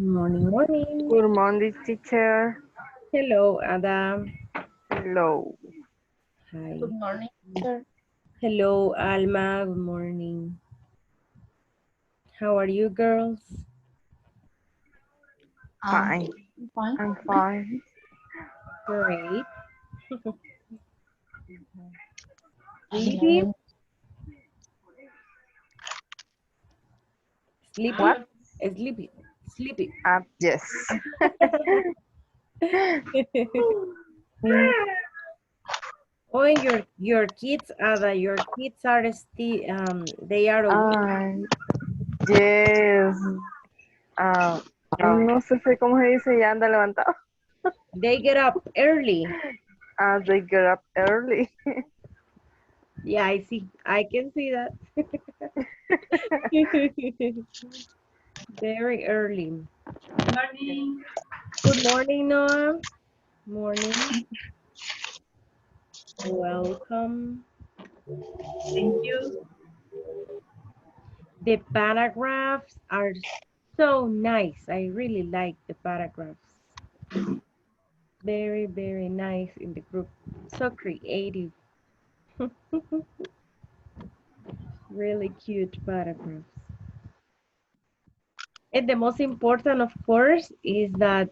Morning, morning. Good morning, teacher. Hello, Adam. Hello. Hi. Good morning, sir. Hello, Alma. Good morning. How are you, girls? Um, Fine. fine. I'm fine. Great. I'm Sleepy? learning. Sleepy? What? Sleepy. Sleepy. Yes. Oh, and your kids, Ada, your kids are still they are awake. Ay, yes. Ah, no sé cómo se dice, ya anda levantado. They get up early. They get up early. Yeah, I see. I can see that. Very early. Morning. Good morning, Noah. Morning. Welcome. Thank you. The paragraphs are so nice. I really like the paragraphs. Very, very nice in the group. So creative. Really cute paragraphs. And the most important, of course, is that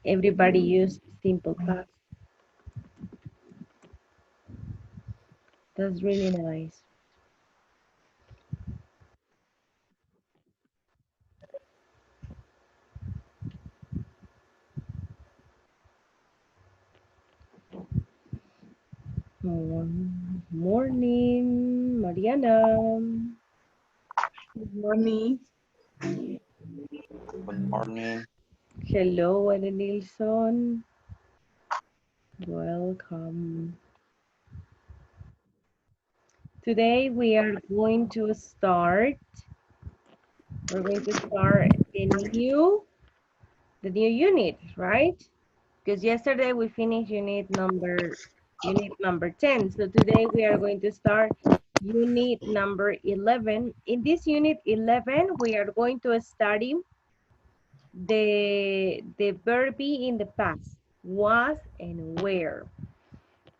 everybody used simple past. That's really nice. Morning, Mariana. Good morning. Good morning. Hello, Ellen Nilsson. Welcome. Today we are going to start. We're going to start the new unit, right? Because yesterday we finished unit number 10. So today we are going to start unit number 11. In this unit 11, we are going to study the verb be in the past, was and where.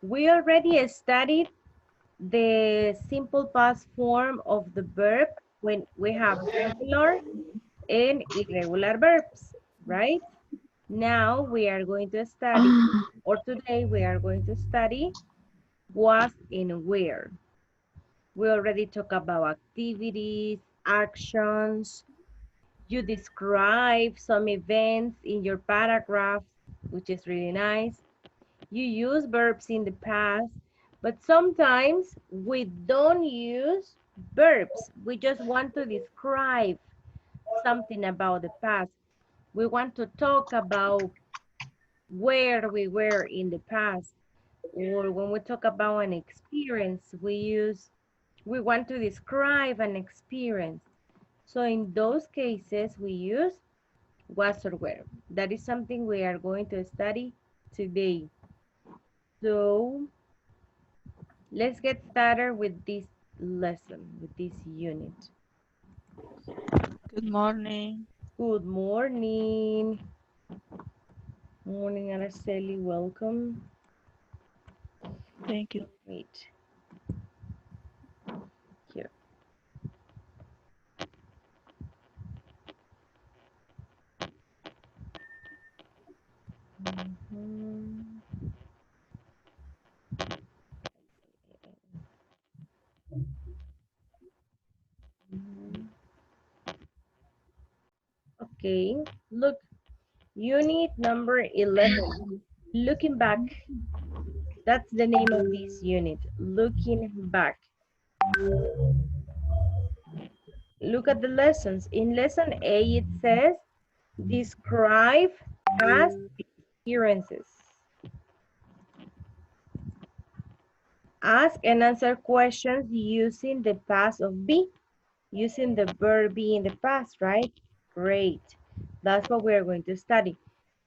We already studied the simple past form of the verb when we have regular and irregular verbs, right? Now we are going to study, or today we are going to study was and where. We already talked about activities, actions. You describe some events in your paragraph, which is really nice. You use verbs in the past, but sometimes we don't use verbs. We just want to describe something about the past. We want to talk about where we were in the past. Or when we talk about an experience, we want to describe an experience. So in those cases, we use was or were. That is something we are going to study today. So let's get started with this lesson, with this unit. Good morning. Good morning. Morning, Araceli, welcome. Thank you. Wait, here. Mhm. Mhm. Okay, look, unit number 11, looking back. That's the name of this unit, looking back. Look at the lessons. In lesson A, it says, describe past experiences. Ask and answer questions using the past of be, using the verb be in the past, right? Great. That's what we are going to study.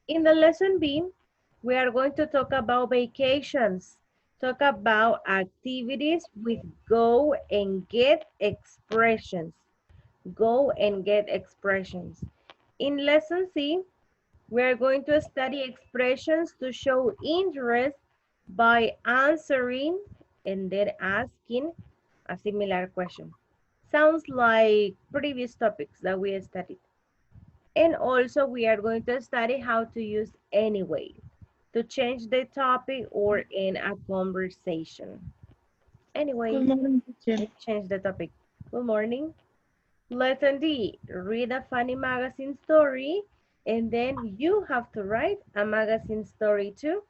In the lesson B, we are going to talk about vacations, talk about activities with go and get expressions. Go and get expressions. In lesson C, we are going to study expressions to show interest by answering and then asking a similar question. Sounds like previous topics that we studied. And also we are going to study how to use anyway to change the topic or in a conversation. Good Anyways, morning, teacher. let's change the topic. Good morning. Lesson D, read a funny magazine story, and then you have to write a magazine story too,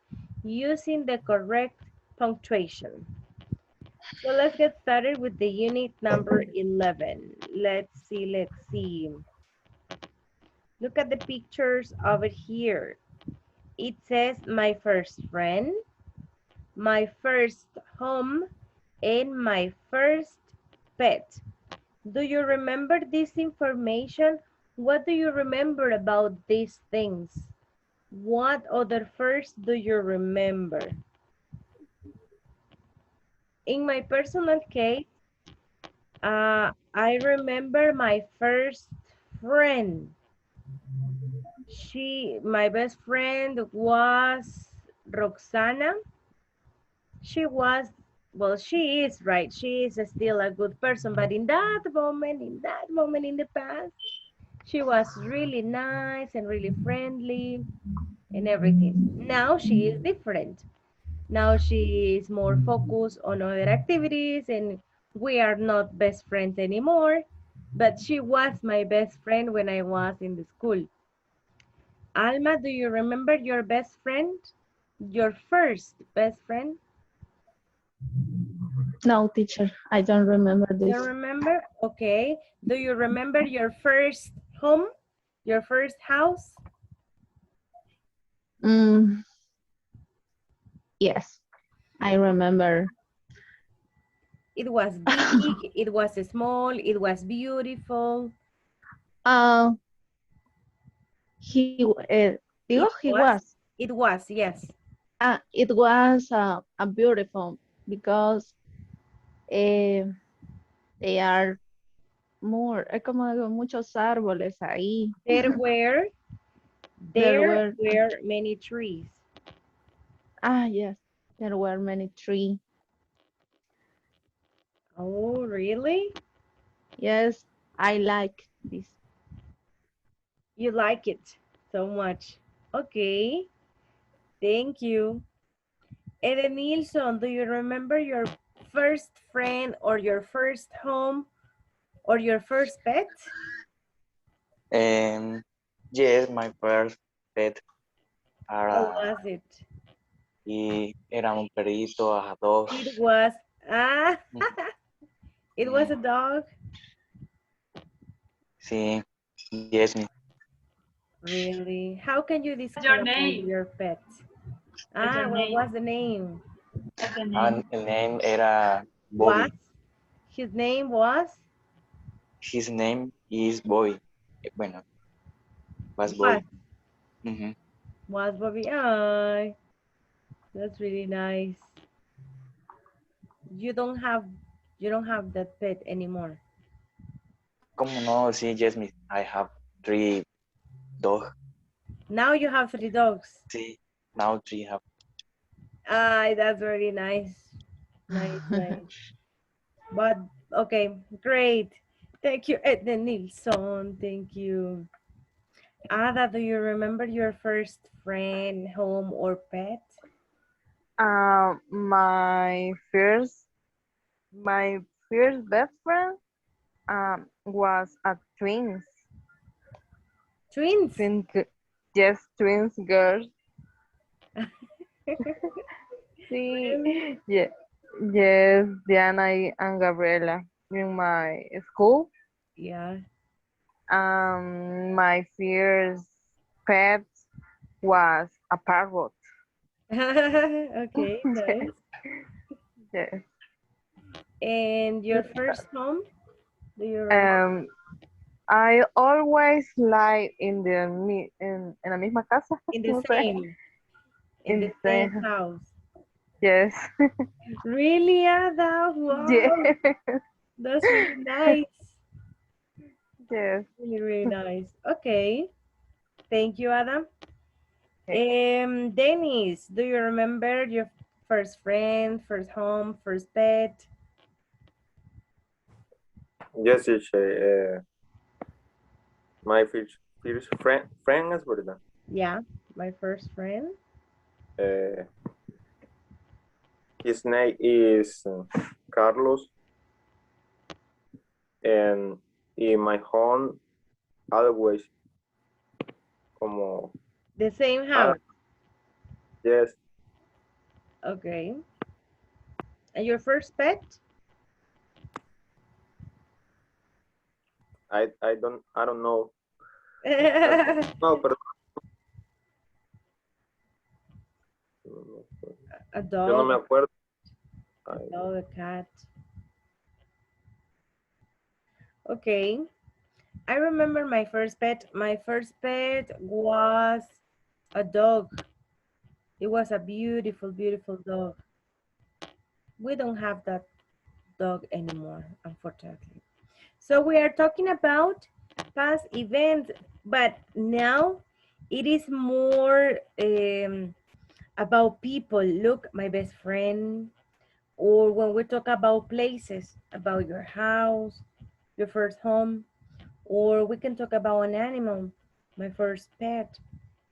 using the correct punctuation. So let's get started with the unit number 11. Let's see. Look at the pictures over here. It says my first friend, my first home, and my first pet. Do you remember this information? What do you remember about these things? What other first do you remember? In my personal case, I remember my first friend. My best friend was Roxana. She was, well, she is right. She is still a good person, but in that moment in the past, she was really nice and really friendly and everything. Now she is different. Now she is more focused on other activities and we are not best friends anymore. But she was my best friend when I was in the school. Alma, do you remember your best friend? Your first best friend? No, teacher, I don't remember You this. don't remember? Okay. Do you remember your first home? Your first house? Mm, yes, I remember. It was big, it was small, it was beautiful. Uh, he, It he was, was. yes. It was a beautiful because eh, they are more, como digo, muchos árboles ahí. There were, There there were, were many trees. yes, there were many trees. Oh, really? Yes, I like this. You like it so much. Okay, thank you. Eden Nilsson, do you remember your first friend or your first home or your first pet? Yes, my first pet How era, was it? y era un perrito a dos. It was, ah, Ujú, it was ujú. a dog. Sí, yes, mi. Really? How can you What's your describe name? your pet? What's your What name? was the name? What's the name? And the name era Was? Bobby. His name was? His name is Bobby. Bueno, was Was. Bobby. Ujú. Was Bobby. Ah, that's really nice. You don't have you don't have that pet anymore. ¿Cómo no? Sí, yes, mi. I have three dog. Now you have three dogs. Sí, now three have. Ah, that's very nice. Nice, nice. But okay, great. Thank you, Edna Nilsson. Thank you. Ada, do you remember your first friend, home, or pet? My first best friend was a Twins. yes, twins girls. Sí, Really? yeah, yes, Diana and Gabriela in my school. Yeah. My first pet was a parrot. Okay, Yes, nice. yes. And your first home? Do you remember? Um, I always lie in en la misma casa, In the no sé, same, in in the the same same. house. Yes, Really, Ada? yes, Wow, that's really nice. yes. Really, really nice. Okay. Thank you, Adam. Dennis, do you remember your first friend, first home, first pet? Yes, teacher. My first friend es verdad. Yeah, my first friend. Uh, his name is Carlos, and in my home always como The same ah, house. yes, Okay. And your first pet? I don't know. A No, pero yo no me dog, acuerdo. a Ay, dog, a cat. Okay. I remember my first pet. My first pet was a dog. It was a beautiful, beautiful dog. We don't have that dog anymore, unfortunately. So we are talking about past events, but now it is more about people. Look, my best friend, or when we talk about places, about your house, your first home, or we can talk about an animal, my first pet.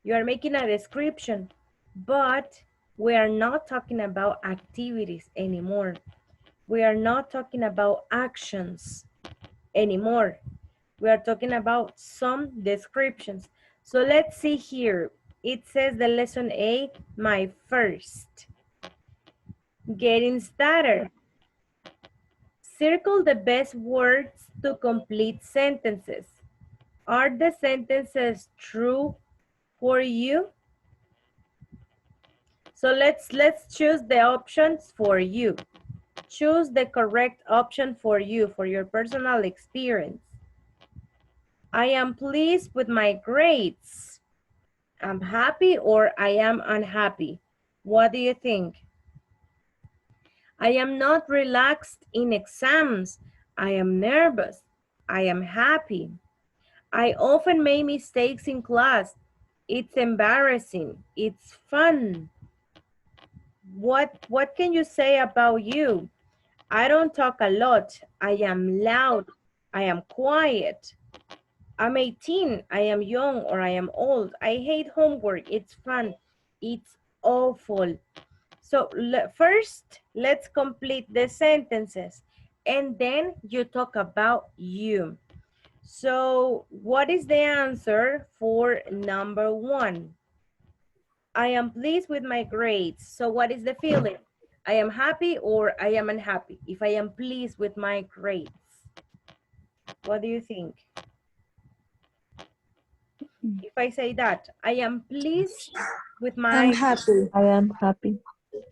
You are making a description, but we are not talking about activities anymore. We are not talking about actions anymore. We are talking about some descriptions. So let's see here. It says the lesson A, my first. Getting started. Circle the best words to complete sentences. Are the sentences true for you? So let's choose the options for you. Choose the correct option for you, for your personal experience. I am pleased with my grades. I'm happy or I am unhappy. What do you think? I am not relaxed in exams. I am nervous. I am happy. I often make mistakes in class. It's embarrassing. It's fun. What can you say about you? I don't talk a lot. I am loud. I am quiet. I'm 18. I am young or I am old. I hate homework. It's fun. It's awful. So first, let's complete the sentences. And then you talk about you. So what is the answer for number 1? I am pleased with my grades. So what is the feeling? I am happy or I am unhappy if I am pleased with my grades. What do you think? If I say that, I am pleased with I'm my, happy. I am happy.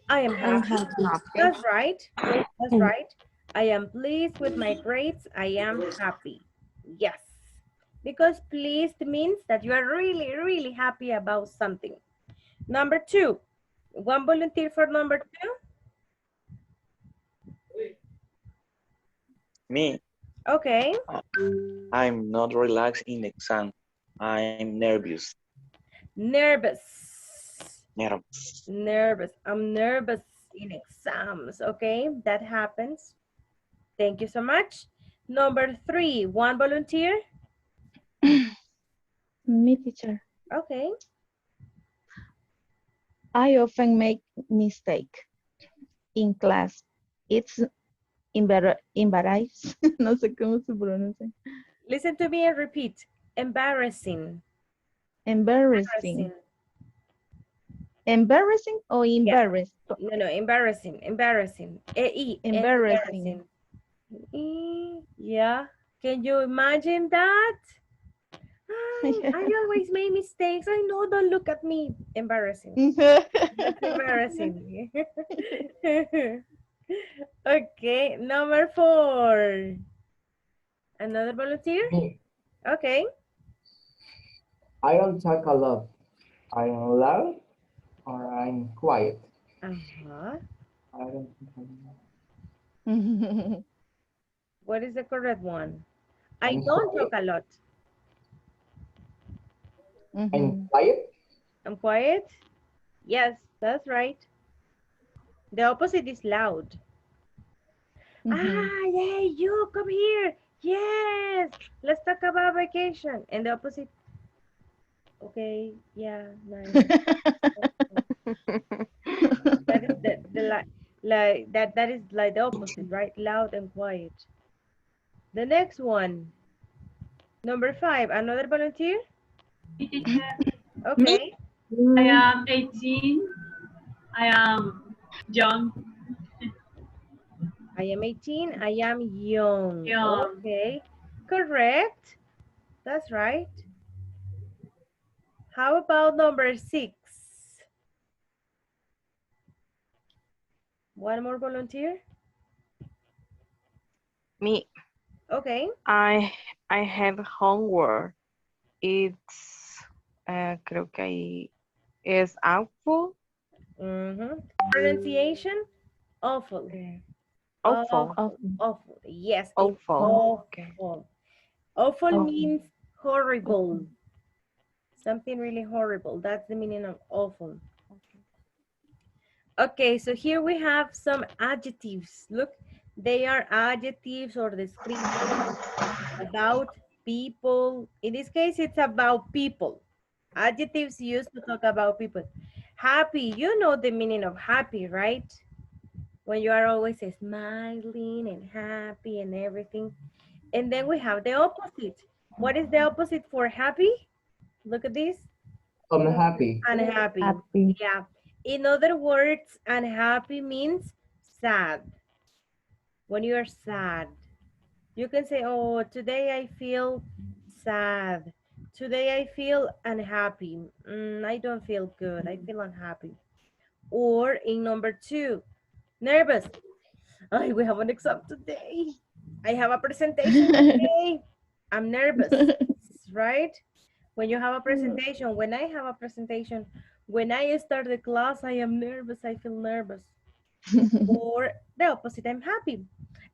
I am I'm happy. happy. That's right. That's right. I am pleased with my grades. I am happy. Yes. Because pleased means that you are really, really happy about something. Number 2. One volunteer for number 2. Me, Okay. I'm not relaxed in exam. I'm nervous. Nervous. Nervous. Nervous. I'm nervous in exams. Okay. That happens. Thank you so much. Number 3. One volunteer. Me, teacher. Okay. I often make mistake in class. It's embarrassing. No sé cómo se pronuncia. Listen to me and repeat. Embarrassing. Embarrassing. Embarrassing or Yeah. embarrassed? No, embarrassing. Embarrassing. Embarrassing. Yeah. Can you imagine that? I always make mistakes. I know, don't look at me. Embarrassing. That's embarrassing. Okay, number 4. Another volunteer? Me. Okay. I don't talk a lot. I'm loud or I'm quiet. Uh-huh. I don't talk a lot. What is the correct one? I I'm don't talk quiet. a lot. I'm quiet. I'm quiet. Yes, that's right. The opposite is loud. Ah, yay, you come here. Yes, let's talk about vacation. And the opposite, okay, yeah, nice. That is the like that is like the opposite, right? Loud and quiet. The next one, number 5, another volunteer. Teacher, Okay, I am 18. I am young. I am 18. I am young. Young. Okay, correct. That's right. How about number 6? One more volunteer. Me. Okay. I have homework. It's creo que ahí es awful. Pronunciation, awful. Awful. Awful. Awful. Yes, it's Awful. Okay. awful. Awful means horrible. Something really horrible. That's the meaning of awful. Okay, so here we have some adjectives. Look, they are adjectives or descriptions about people. In this case, it's about people. Adjectives used to talk about people. Happy, you know the meaning of happy, right? When you are always smiling and happy and everything. And then we have the opposite. What is the opposite for happy? Look at this. Unhappy. Unhappy. Yeah. In other words, unhappy means sad. When you are sad, you can say, oh, today I feel sad. Today I feel unhappy. I don't feel good. I feel unhappy. Or in number 2, nervous. I we have an exam today. I have a presentation today. I'm nervous, right? When you have a presentation, when I have a presentation, when I start the class, I am nervous. I feel nervous. Or the opposite, I'm happy.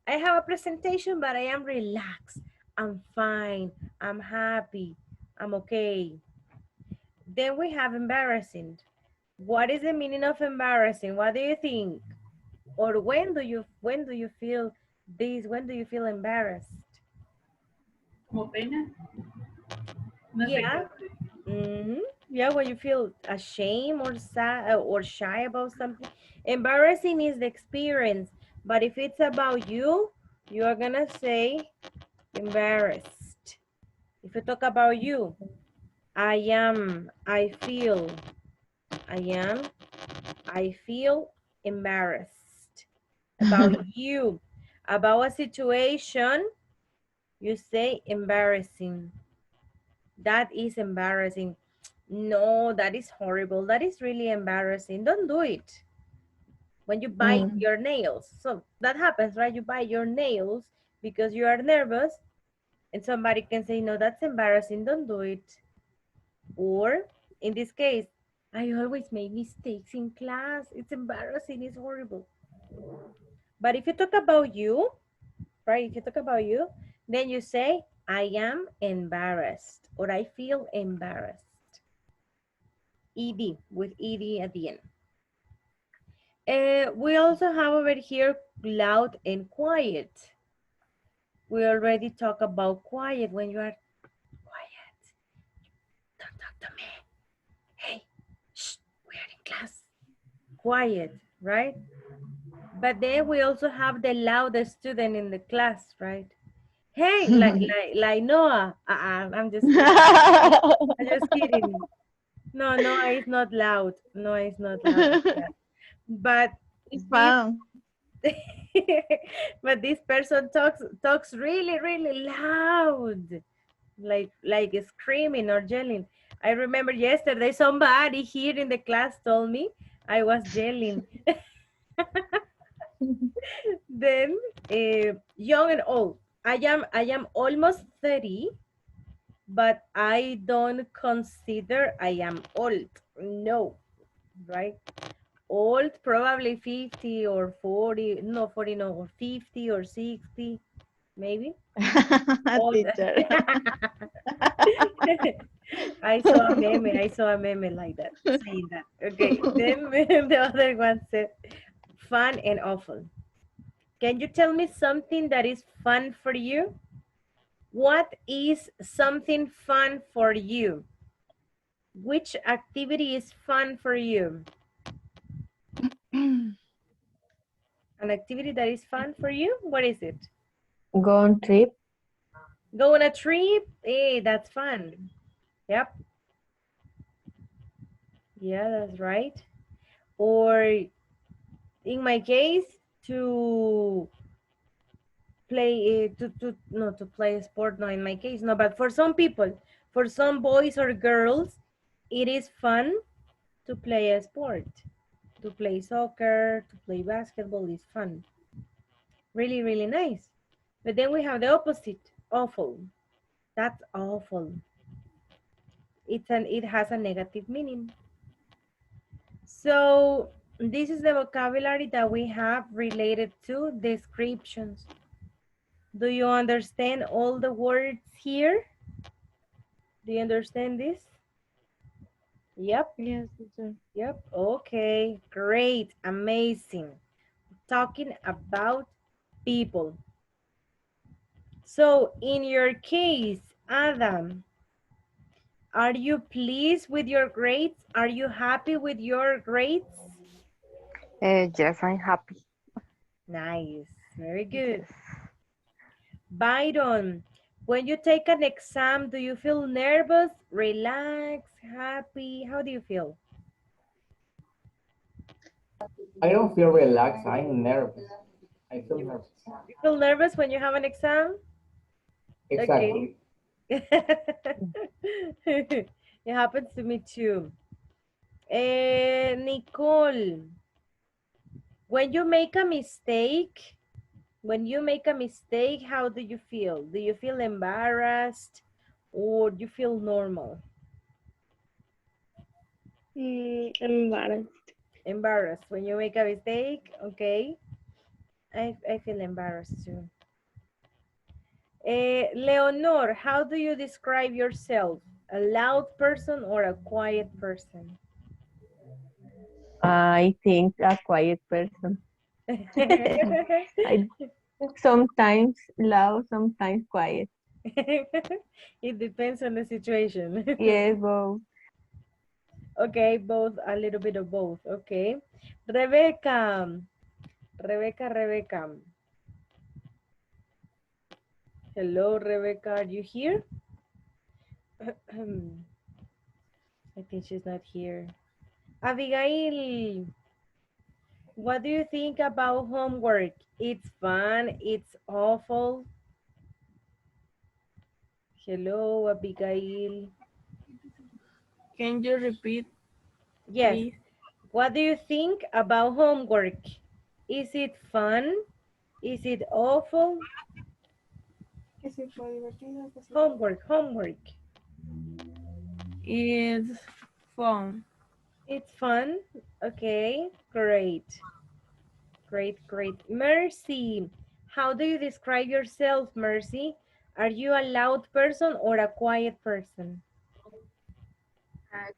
I have a presentation, but I am relaxed. I'm fine. I'm happy. I'm okay. Then we have embarrassing. What is the meaning of embarrassing? What do you think? Or when do you feel this? When do you feel embarrassed? Como pena. No sé Yeah. Yeah, when you feel ashamed or sad or shy about something. Embarrassing is the experience, but if it's about you, you are gonna say embarrassed. If you talk about you, I am, I feel embarrassed. About you, about a situation, you say embarrassing. That is embarrassing. No, that is horrible. That is really embarrassing. Don't do it. When you bite your nails. So that happens, right? You bite your nails because you are nervous and somebody can say, no, that's embarrassing. Don't do it. Or in this case, I always make mistakes in class. It's embarrassing. It's horrible. But if you talk about you, right? If you talk about you, then you say, I am embarrassed or I feel embarrassed. ED, with ED at the end. We also have over here loud and quiet. We already talked about quiet. When you are quiet, don't talk to me. Hey, shh, we are in class. Quiet, right? But then we also have the loudest student in the class, right? Hey, like Noah. I'm just kidding. I'm just kidding. No, Noah is not loud. Noah is not loud. Yeah. But It's this fun. but this person talks really loud, like screaming or yelling. I remember yesterday somebody here in the class told me I was yelling. Then young and old. I am almost 30, but I don't consider I am old. No, right? Old, probably 50 or 40, no, 40, no, or 50 or 60, maybe. Old. Teacher. I saw a meme like that, saying that. Okay, then the other one said, fun and awful. Can you tell me something that is fun for you? What is something fun for you? Which activity is fun for you? An activity that is fun for you? What is it? Go on trip. Go on a trip? Hey, that's fun. Yep. Yeah, that's right. Or in my case, to play to play a sport. No, in my case, no. But for some people, for some boys or girls, it is fun to play a sport. To play soccer, to play basketball is fun. Really, really nice. But then we have the opposite, awful. That's awful. It has a negative meaning. So this is the vocabulary that we have related to descriptions. Do you understand all the words here? Do you understand this? Yep. Yes, teacher. Yep. Okay. Great. Amazing. Talking about people. So in your case, Adam, are you pleased with your grades? Are you happy with your grades? Yes, I'm happy. Nice. Very good. Yes. Byron, when you take an exam, do you feel nervous, relaxed, happy? How do you feel? I don't feel relaxed. I'm nervous. I feel nervous. You feel nervous when you have an exam? Exactly. Okay. It happens to me too. Nicole, when you make a mistake, how do you feel? Do you feel embarrassed or do you feel normal? Embarrassed. Embarrassed when you make a mistake, okay. I feel embarrassed too. Leonor, how do you describe yourself? A loud person or a quiet person? I think a quiet person. I sometimes loud, sometimes quiet. It depends on the situation. Yes, both. Okay, both, a little bit of both. Okay. Rebecca. Rebecca. Hello, Rebecca. Are you here? I think she's not here. Abigail, what do you think about homework? It's fun, it's awful. Hello, Abigail. Can you repeat, Yes. please? What do you think about homework? Is it fun? Is it awful? Homework. It's fun. It's fun. Okay, great. Mercy, how do you describe yourself, Mercy? Are you a loud person or a quiet person?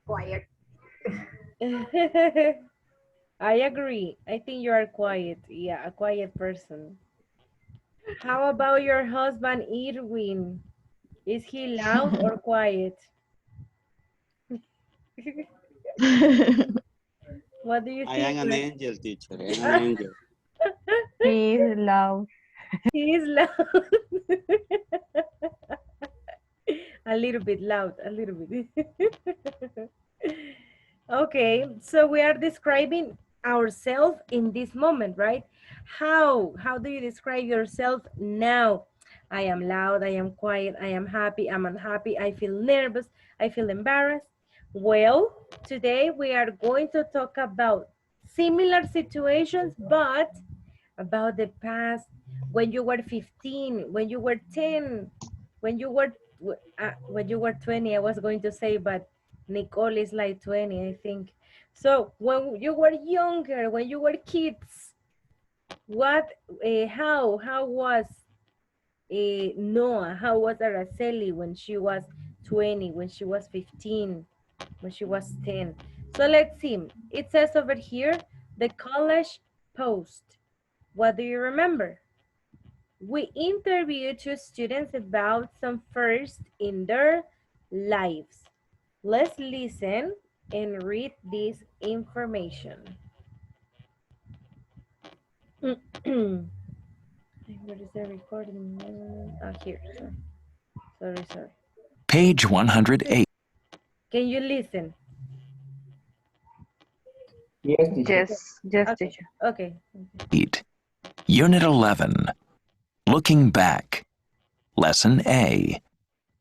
Quiet. I agree. I think you are quiet. Yeah, a quiet person. How about your husband, Irwin? Is he loud or quiet? What do you I think? am an angel, teacher. I am an angel. He is loud. He is loud. A little bit loud, a little bit. Okay, so we are describing ourselves in this moment, right? How do you describe yourself now? I am loud, I am quiet, I am happy, I'm unhappy, I feel nervous, I feel embarrassed. Well, today we are going to talk about similar situations, but about the past, when you were 15, when you were 10, when you were 20, I was going to say, but Nicole is like 20, I think. So when you were younger, when you were kids, what, how was Noah, how was Araceli when she was 20, when she was 15, when she was 10. So let's see. It says over here, the college post. What do you remember? We interviewed 2 students about some firsts in their lives. Let's listen and read this information. Where is the recording? Here, sorry. Page 108. Can you listen? Yes, teacher. Yes, Okay. teacher. Okay. Unit 11. Looking back. Lesson A.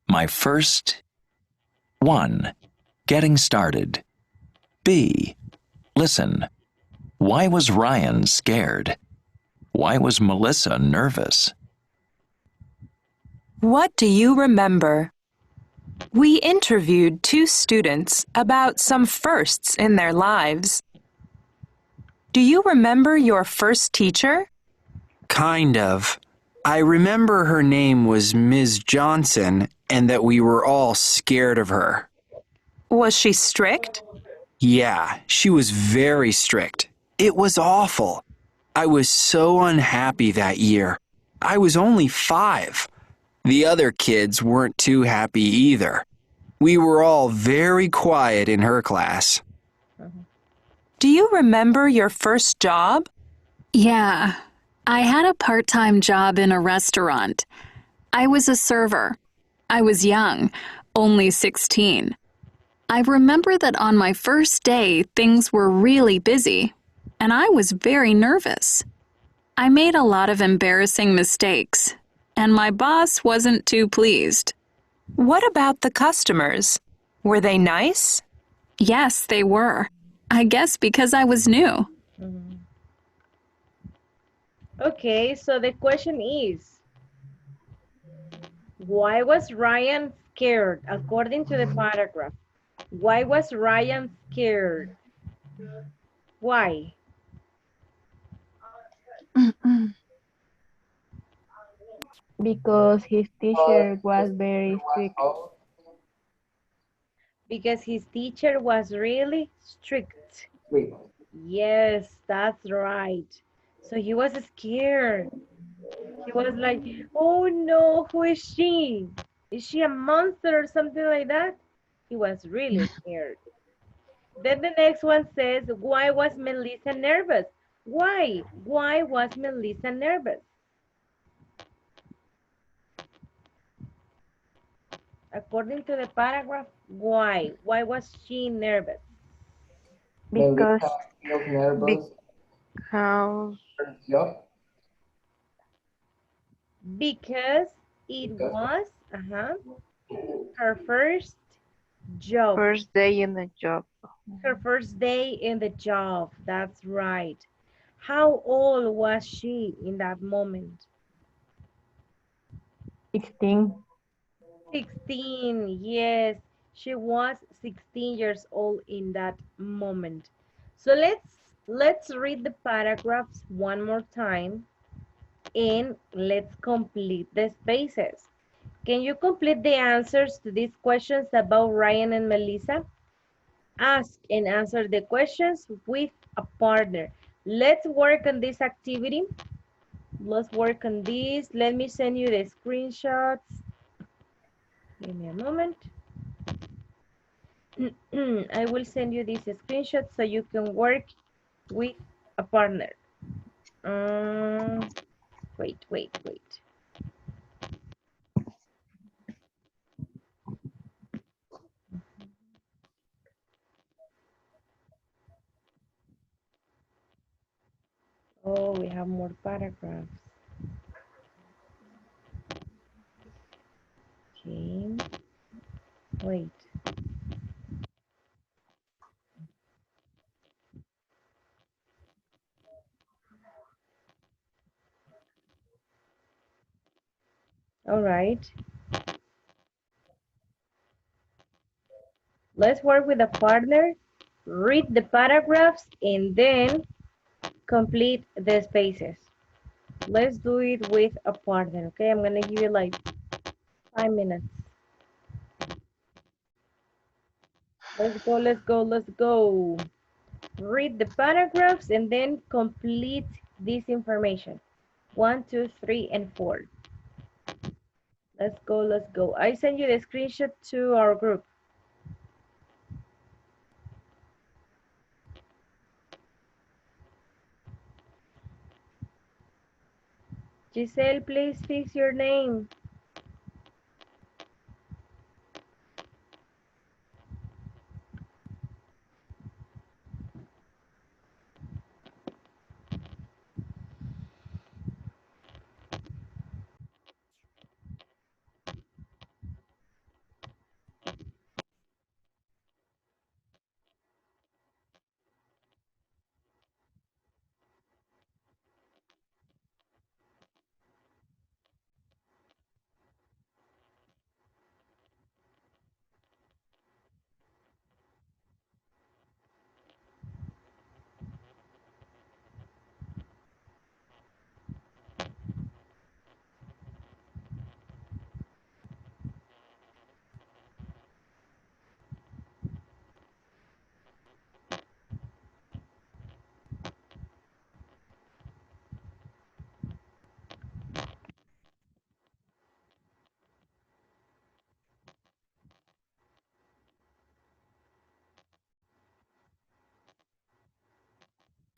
My first. 1. Getting started. B. Listen. Why was Ryan scared? Why was Melissa nervous? What do you remember? We interviewed 2 students about some firsts in their lives. Do you remember your first teacher? Kind of. I remember her name was Ms. Johnson and that we were all scared of her. Was she strict? Yeah, she was very strict. It was awful. I was so unhappy that year. I was only 5. The other kids weren't too happy either. We were all very quiet in her class. Do you remember your first job? Yeah, I had a part-time job in a restaurant. I was a server. I was young, only 16. I remember that on my first day, things were really busy, and I was very nervous. I made a lot of embarrassing mistakes, and my boss wasn't too pleased. What about the customers? Were they nice? Yes, they were. I guess because I was new. Okay, so the question is, why was Ryan scared? According to the paragraph, why was Ryan scared? Why? Because his teacher was very strict. Because his teacher was really strict. Wait. Yes, that's right. So he was scared. He was like, oh no, who is she? Is she a monster or something like that? He was really scared. Then the next one says, why was Melissa nervous? Why? Why was Melissa nervous? According to the paragraph, why? Why was she nervous? Because Feels nervous. because Job. Because it was her first job. first day in the job. Her first day in the job. That's right. How old was she in that moment? 16. 16. Yes, she was 16 years old in that moment. So let's read the paragraphs one more time and let's complete the spaces. Can you complete the answers to these questions about Ryan and Melissa? Ask and answer the questions with a partner. Let's work on this activity. Let's work on this. Let me send you the screenshots. Give me a moment. I will send you these screenshots so you can work with a partner. Wait. Oh, we have more paragraphs. Okay. Wait. All right. Let's work with a partner, read the paragraphs, and then complete the spaces. Let's do it with a partner, okay? I'm gonna give you like 5 minutes. Let's go, let's go, let's go. Read the paragraphs and then complete this information. 1, 2, 3, and 4. Let's go, let's go. I send you the screenshot to our group. Giselle, please fix your name.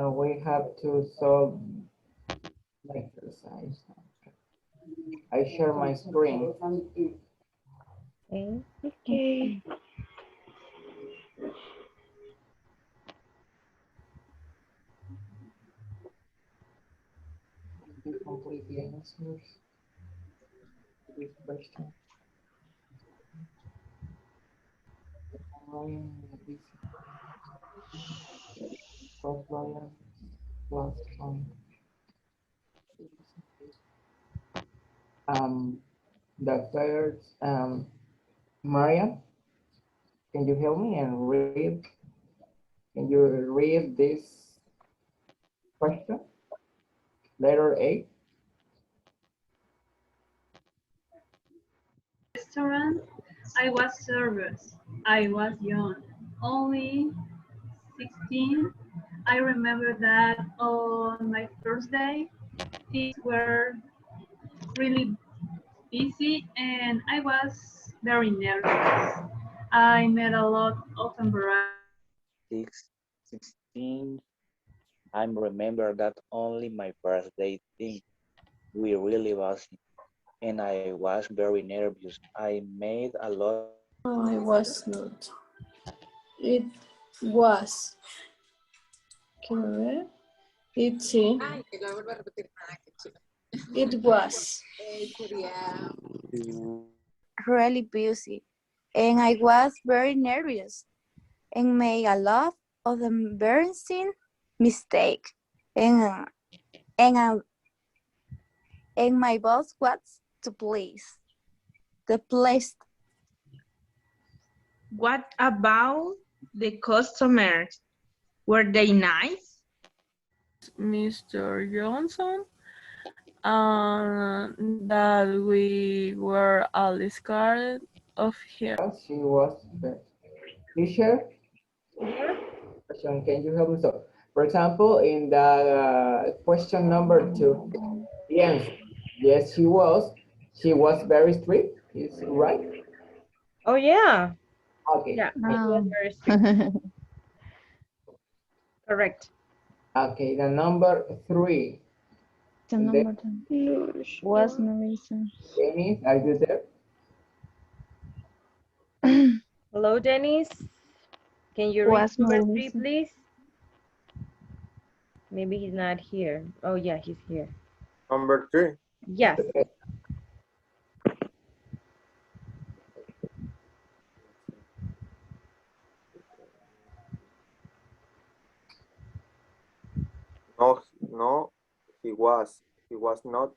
We have to solve the exercise. I share my screen. Okay. Okay. You complete the answers to this question. Plus lawyer, plus the third, Maria, can you help me and read? Can you read this question? Letter A. Restaurant. I was service. I was young, only 16. I remember that on my first day, things were really busy and I was very nervous. I met a lot of embarrassing. 16. I remember that only my first day thing we really was, and I was very nervous. I made a lot. No, I was not. It was. Quiero ver. It, sí. It was. Really busy, and I was very nervous and made a lot of embarrassing mistake. And uh, and my boss was to please. The place. What about the customers? Were they nice? Mr. Johnson, that we were all scared of him. She was the teacher. Question, can you help me? So, for example, in the question number 2, the answer, yes, she was. She was very strict. Is right? Oh, yeah. Okay. Yeah, it was very strict. Correct. Okay, the number 3. The number 10 was Marisa. Dennis, are you there? Hello, Dennis. Can you read Was number 3, Marisa. please? Maybe he's not here. Oh, yeah, he's here. Number 3. Yes. No, no, he was. He was not.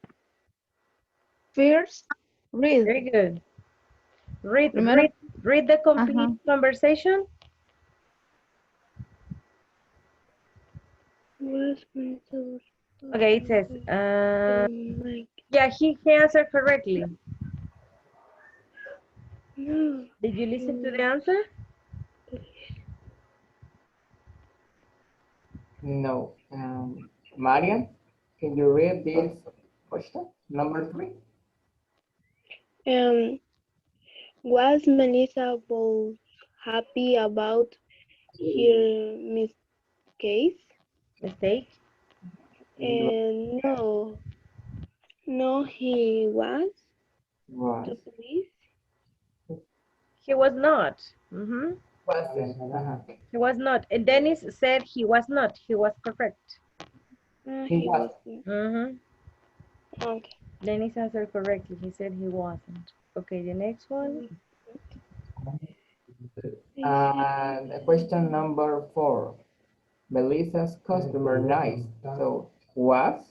First, read. Very good. Read Primero. read the complete conversation. Okay, it says, yeah, he answered correctly. Did you listen to the answer? No. Marian, can you read this question? Number 3. Was Melissa both happy about her mistakes? Mistake? And no, he was Was. to please. He was not. Wasn't. He was not. And Dennis said he was not. He was correct. He was. Okay. Dennis answered correctly. He said he wasn't. Okay, the next one. And question number 4. Melissa's customer nice. So, was?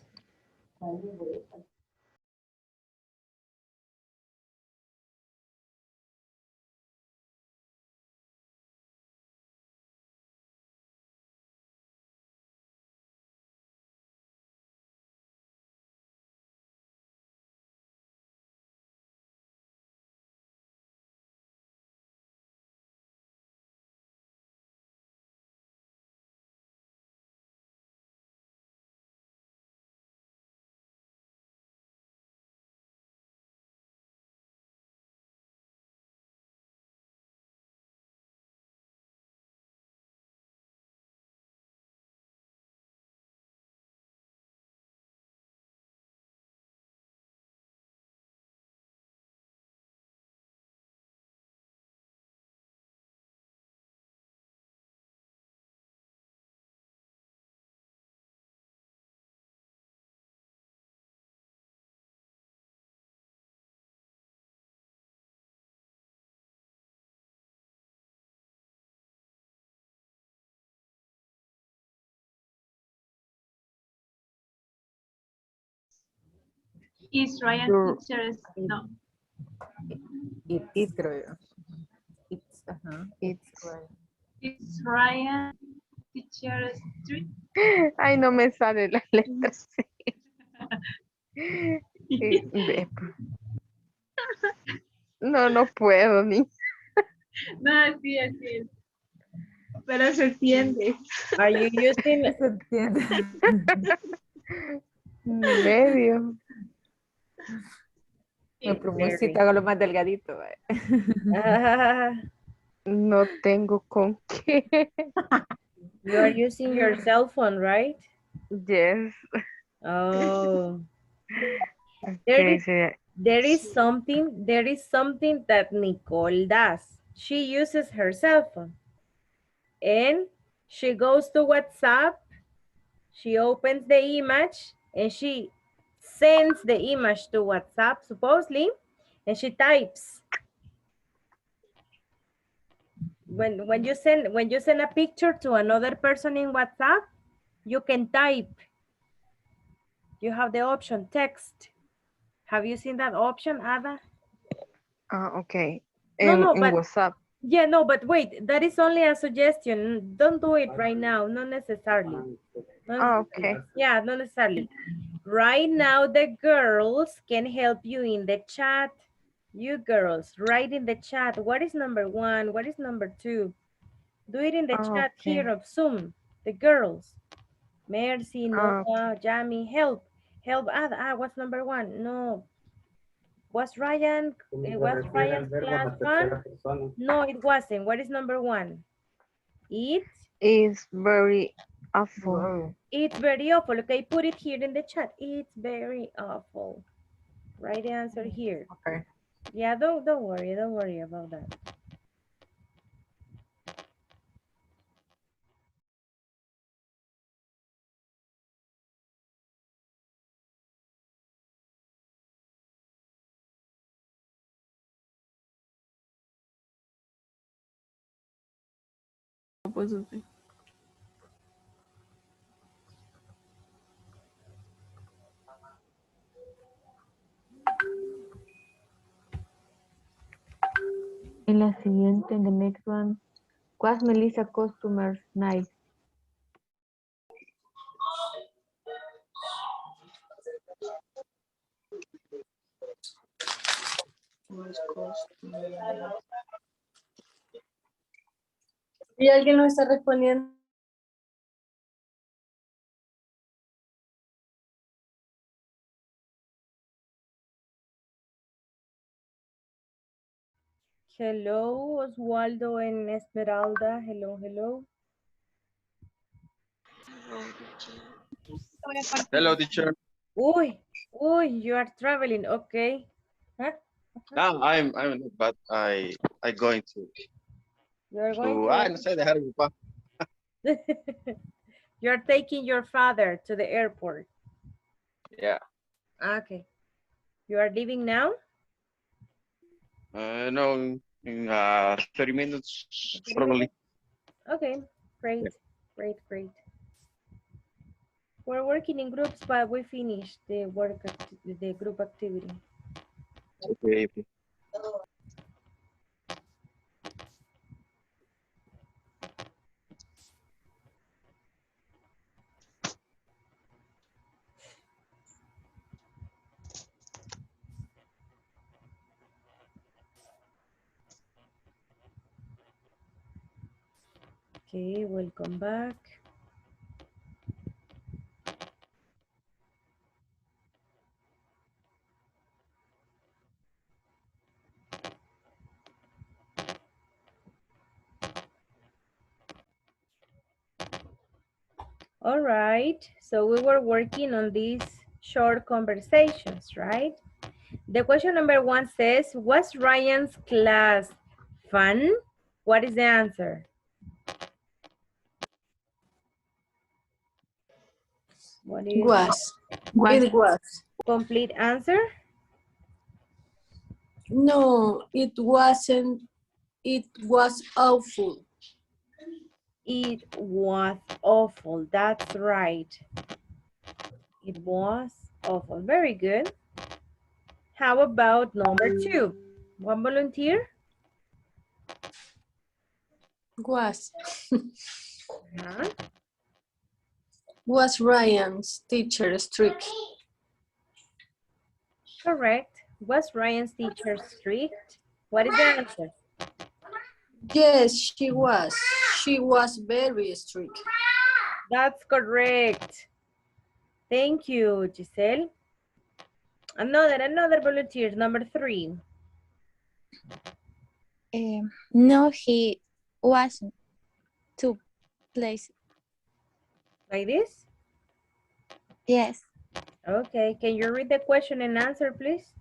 Is Ryan Your- teachers? No. It's, creo yo. It's, ajá. It's. Is Ryan teachers strict? Ay, no me sale la letra C. Ve, no puedo ni. No, así es. Pero se entiende. Are you using Se entiende. Medio. Me propusiste hago lo más delgadito. No tengo con qué. You are using your cell phone, right? Yes. Oh. Okay, There is something that Nicole does. She uses her cell phone. And she goes to WhatsApp, she opens the image, and she sends the image to WhatsApp, supposedly, and she types. When you send a picture to another person in WhatsApp, you can type. You have the option text. Have you seen that option, Ada? okay. No, In but WhatsApp. yeah, no, but wait, that is only a suggestion. Don't do it right now, not necessarily. Okay. Yeah, not necessarily. Right now, the girls can help you in the chat. You girls, write in the chat. What is number 1? What is number 2? Do it in the chat here of Zoom. The girls. Mercy, Noah, Jamie, help. Help. What's number 1? No. Was Ryan's class fun? No, it wasn't. What is number 1? It is very awful. It's very awful. Okay, put it here in the chat. It's very awful. Write the answer here. Okay. Yeah, don't worry about that. Pues sí. En la siguiente, en the next one, was Melissa customers nice? Y alguien no está respondiendo. Hello, Oswaldo and Esmeralda. Hello, hello. Hello, teacher. Uy, you are traveling. Okay. Huh? No, I'm not, but I going You are going to to. no sé dejar a mi papá. You're taking your father to the airport. Yeah. Okay. You are leaving now? No, in 30 minutes 30 probably. minutes? Okay. Great. Yeah. Great, great. We're working in groups, but we finished the the group activity. Okay. Okay. Okay, welcome back. All right, so we were working on these short conversations, right? The question number 1 says, was Ryan's class fun? What is the answer? What is It was. complete answer? No, it wasn't. It was awful. It was awful. That's right. It was awful. Very good. How about number 2? One volunteer? Was. Huh? Was Ryan's teacher strict? Correct. Was Ryan's teacher strict? What is the answer? Yes, she was. She was very strict. That's correct. Thank you, Giselle. Another volunteer, number 3. No, he wasn't. Two places. Like this? Yes. Okay, can you read the question and answer, please?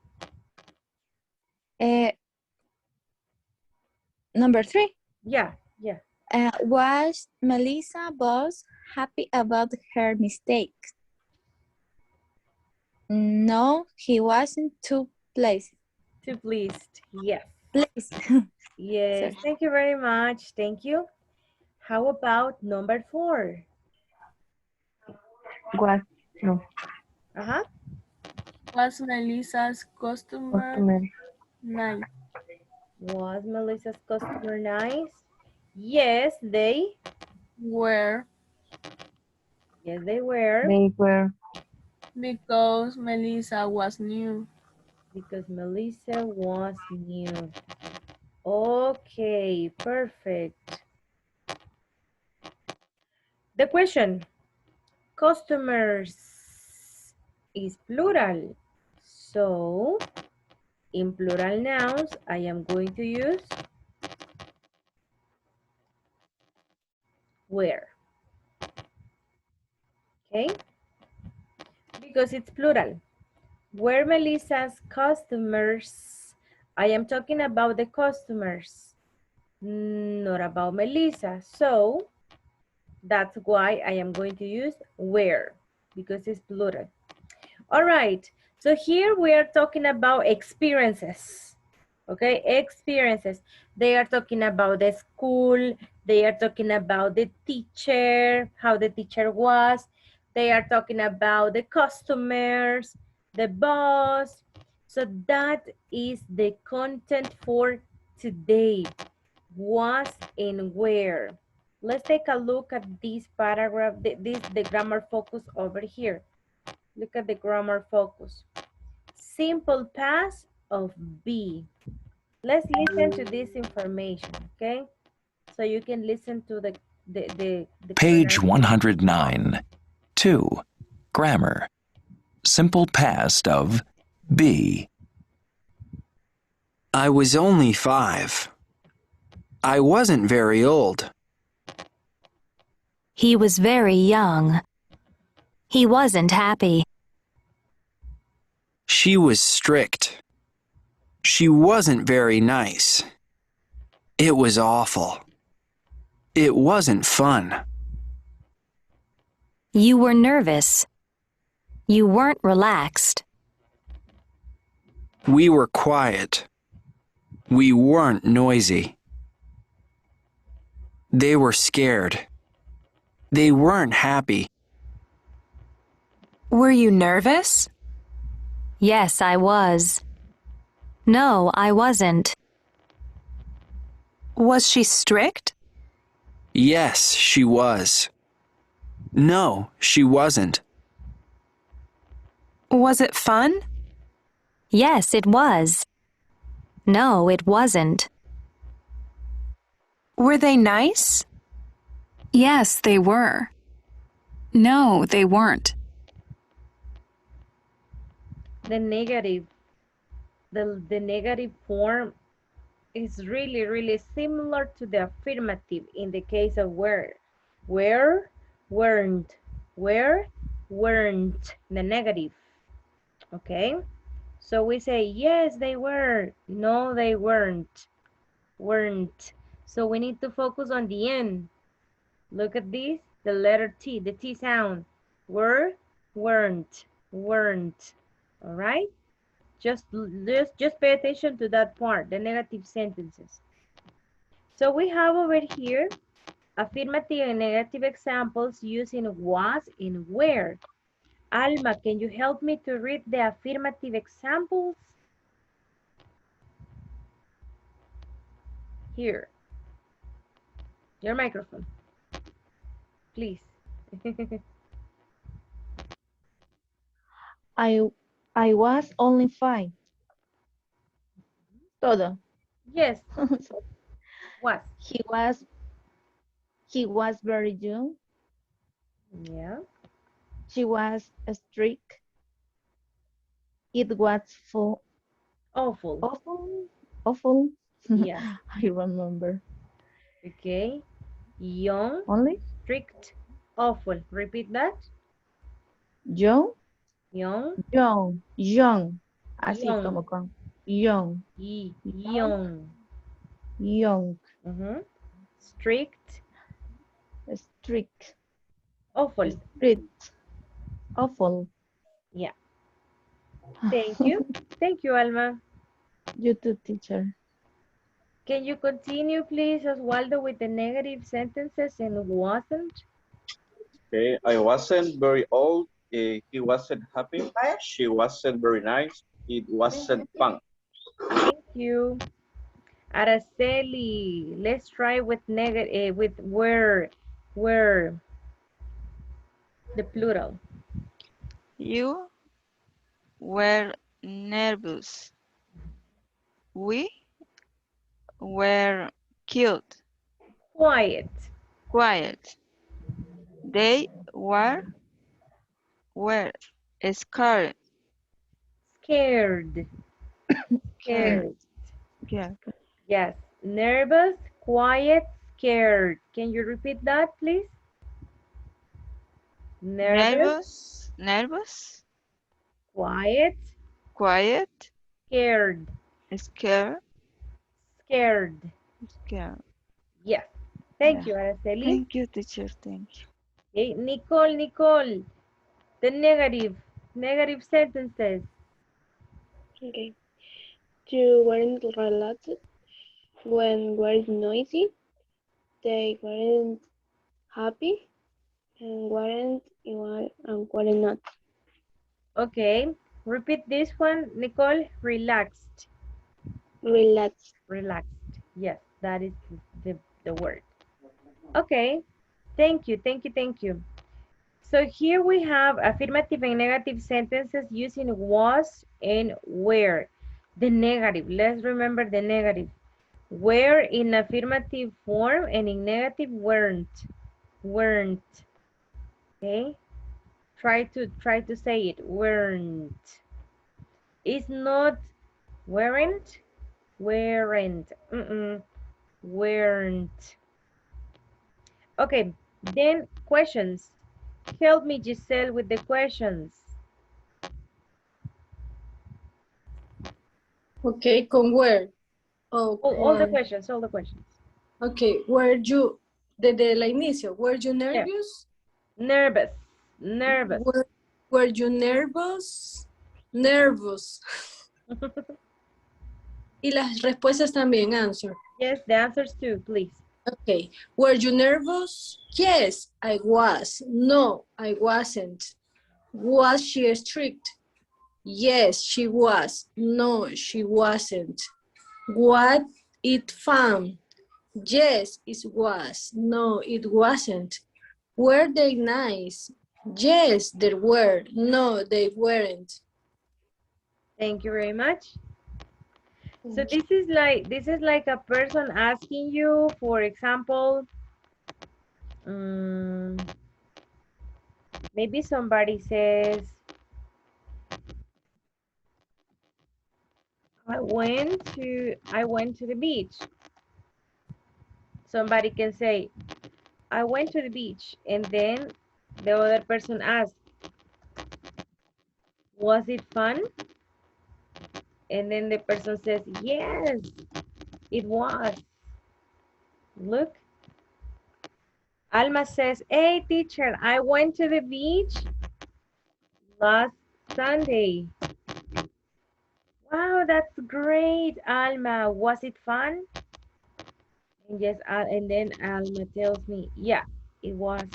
Number 3. Yeah. Was Melissa boss happy about her mistake? No, he wasn't too pleased. Too pleased, yes. Please. Yes, Sorry. thank you very much. Thank you. How about number 4? Was, no, Was Melissa's customer nice? Was Melissa's customer nice? Yes, they Were. Yes, they were. they were. Because Melissa was new. Because Melissa was new. Okay, perfect. The question, customers is plural. So, in plural nouns, I am going to use where. Okay? Because it's plural. Were Melissa's customers, I am talking about the customers, not about Melissa. So, that's why I am going to use where, because it's plural. All right, so here we are talking about experiences, okay? Experiences. They are talking about the school, they are talking about the teacher, how the teacher was, they are talking about the customers, the boss. So that is the content for today, was and where. Let's take a look at this paragraph, the grammar focus over here. Look at the grammar focus. Simple past of be. Let's listen to this information, okay? So you can listen to the Page pronunciation. 109. 2. Grammar. Simple past of be. I was only 5. I wasn't very old. He was very young. He wasn't happy. She was strict. She wasn't very nice. It was awful. It wasn't fun. You were nervous. You weren't relaxed. We were quiet. We weren't noisy. They were scared. They weren't happy. Were you nervous? Yes, I was. No, I wasn't. Was she strict? Yes, she was. No, she wasn't. Was it fun? Yes, it was. No, it wasn't. Were they nice? Yes, they were. No, they weren't. The negative. The negative form is really similar to the affirmative in the case of were. Were, weren't. Were, weren't. The negative. Okay? So we say, yes, they were. No, they weren't. Weren't. So we need to focus on the end. Look at this, the letter T, the T sound. Were, weren't, weren't. All right? Just pay attention to that part, the negative sentences. So we have over here affirmative and negative examples using was and where. Alma, can you help me to read the affirmative examples? Here. Your microphone, please. I was only 5. Todo. Yes. Was. He was very young. Yeah. She was strict. It was full. Awful. Awful. Yeah. I remember. Okay. Young. Only? Strict. Awful. Repeat that. Young. Young. Young. Así Young. como con. Young. Young. Young. Strict. Strict. Awful. Strict. Awful. Yeah. Thank you. Thank you, Alma. You too, teacher. Can you continue, please, Oswaldo, with the negative sentences and wasn't? Okay, I wasn't very old. He wasn't happy. She wasn't very nice. It wasn't fun. Thank you. Araceli, let's try with negative, with where, the plural. You were nervous. We were cute. Quiet. Quiet. They were scared. Scared. Scared. Yeah. Yes. Nervous, quiet, scared. Can you repeat that, please? Nervous. Nervous. Quiet. Quiet. Scared. Scared. Scared. Scared. Yes. Thank you, Araceli. Thank you, teacher. Thank you. Okay, Nicole, the negative sentences. Okay. You weren't relaxed when were noisy. They weren't happy and weren't not. Okay, repeat this one, Nicole. Relaxed. Relaxed. Relaxed. Yes, that is the word. Okay, thank you. So here we have affirmative and negative sentences using was and where. The negative, let's remember the negative. Were in affirmative form and in negative weren't. Okay, try to say it. Weren't. It's not weren't, Weren't. Weren't. Okay, then questions. Help me, Giselle, with the questions. Okay, con where? Oh, All the questions, all the questions. Okay, were you, desde el inicio, were you nervous? Yeah. Nervous, nervous. Were you nervous? Nervous. Y las respuestas también, answer. Yes, the answers too, please. Okay, were you nervous? Yes, I was. No, I wasn't. Was she strict? Yes, she was. No, she wasn't. Was it fun? Yes, it was. No, it wasn't. Were they nice? Yes, they were. No, they weren't. Thank you very much. So this is like a person asking you, for example, maybe somebody says, I went to the beach. Somebody can say, I went to the beach, and then the other person asks, was it fun? And then the person says, yes, it was. Look. Alma says, hey teacher, I went to the beach last Sunday. Wow, that's great, Alma. Was it fun? And yes, and then Alma tells me, yeah, it was.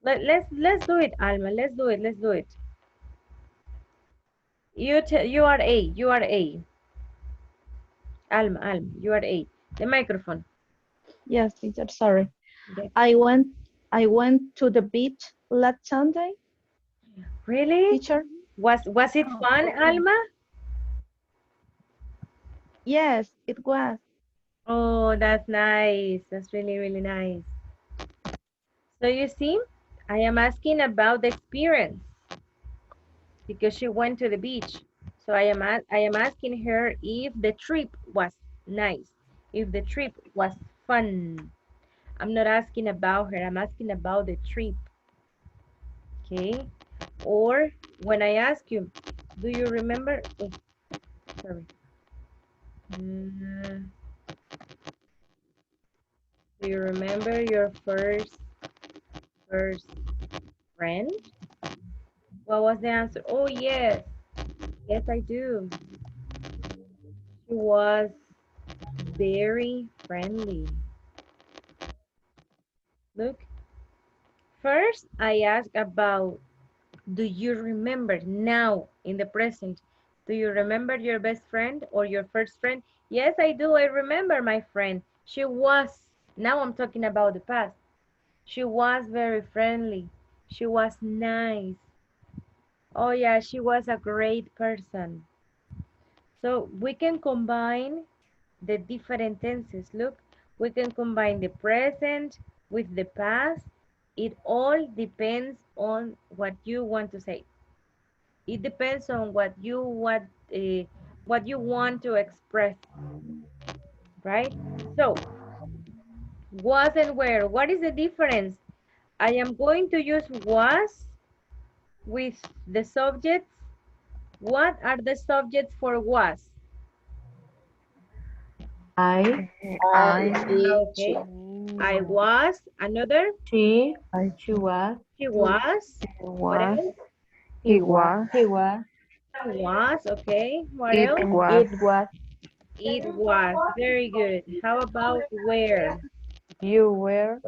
Let's do it, Alma. Let's do it. You are A. You are A. Alma, you are A. The microphone. Yes, teacher, sorry. Okay. I went to the beach last Sunday. Really? Teacher? Was it fun, Alma? Yes, it was. Oh, that's nice. That's really, really nice. So you see, I am asking about the experience because she went to the beach. So I am asking her if the trip was nice, if the trip was fun. I'm not asking about her, I'm asking about the trip. Okay? Or when I ask you, do you remember? Oh, sorry. Do you remember your first friend? What was the answer? Oh, yes. Yes, I do. She was very friendly. Look, first I asked about, do you remember now in the present? Do you remember your best friend or your first friend? Yes, I do. I remember my friend. She was, now I'm talking about the past. She was very friendly. She was nice. Oh yeah, she was a great person. So we can combine the different tenses. Look, we can combine the present with the past. It all depends on what you want to say. It depends on what you want to express, right? So, was and where. What is the difference? I am going to use was with the subjects. What are the subjects for was? I, Okay. I was. Another? she was, She was. What else? He was. he was, He was. Okay. What It else? and was. it was, It was. Very good. How about where? you were,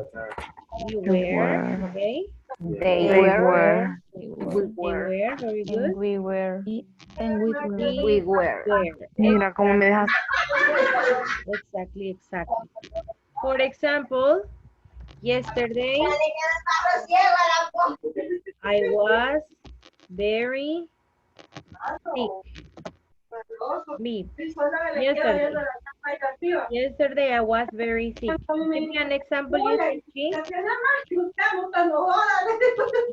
You You were. were. Okay. they They were, were. They were. Very good. and we were. And we were. We were. were. Mira cómo me dejas. Exactly. For example, yesterday I was very sick. Me. Yesterday. Yesterday I was very sick. Give me an example using she.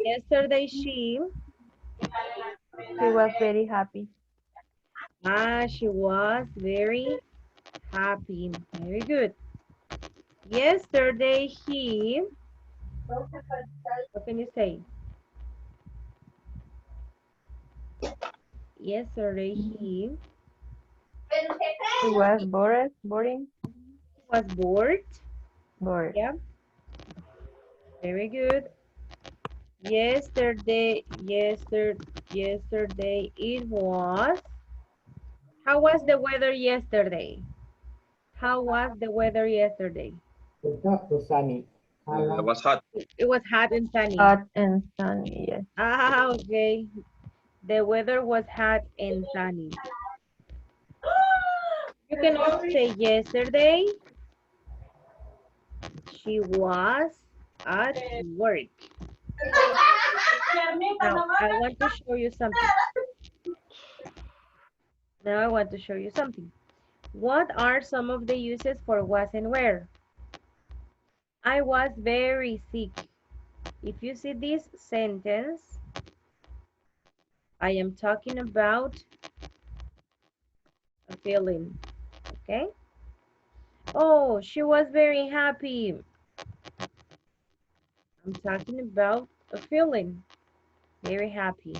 Yesterday she She was very happy. Ah, she was very happy. Very good. Yesterday he, what can you say? Yesterday he He was bored, boring, was bored. bored. Yeah, very good. Yesterday it was. How was the weather yesterday? How was the weather yesterday? Exacto, Sunny. It was hot. It was hot and sunny. Hot and sunny, yes. Ah, okay. The weather was hot and sunny. You can also say yesterday she was at work. Now, I want to show you something. Now, I want to show you something. What are some of the uses for was and were? I was very sick. If you see this sentence, I am talking about a feeling, okay? Oh, she was very happy. I'm talking about a feeling, very happy.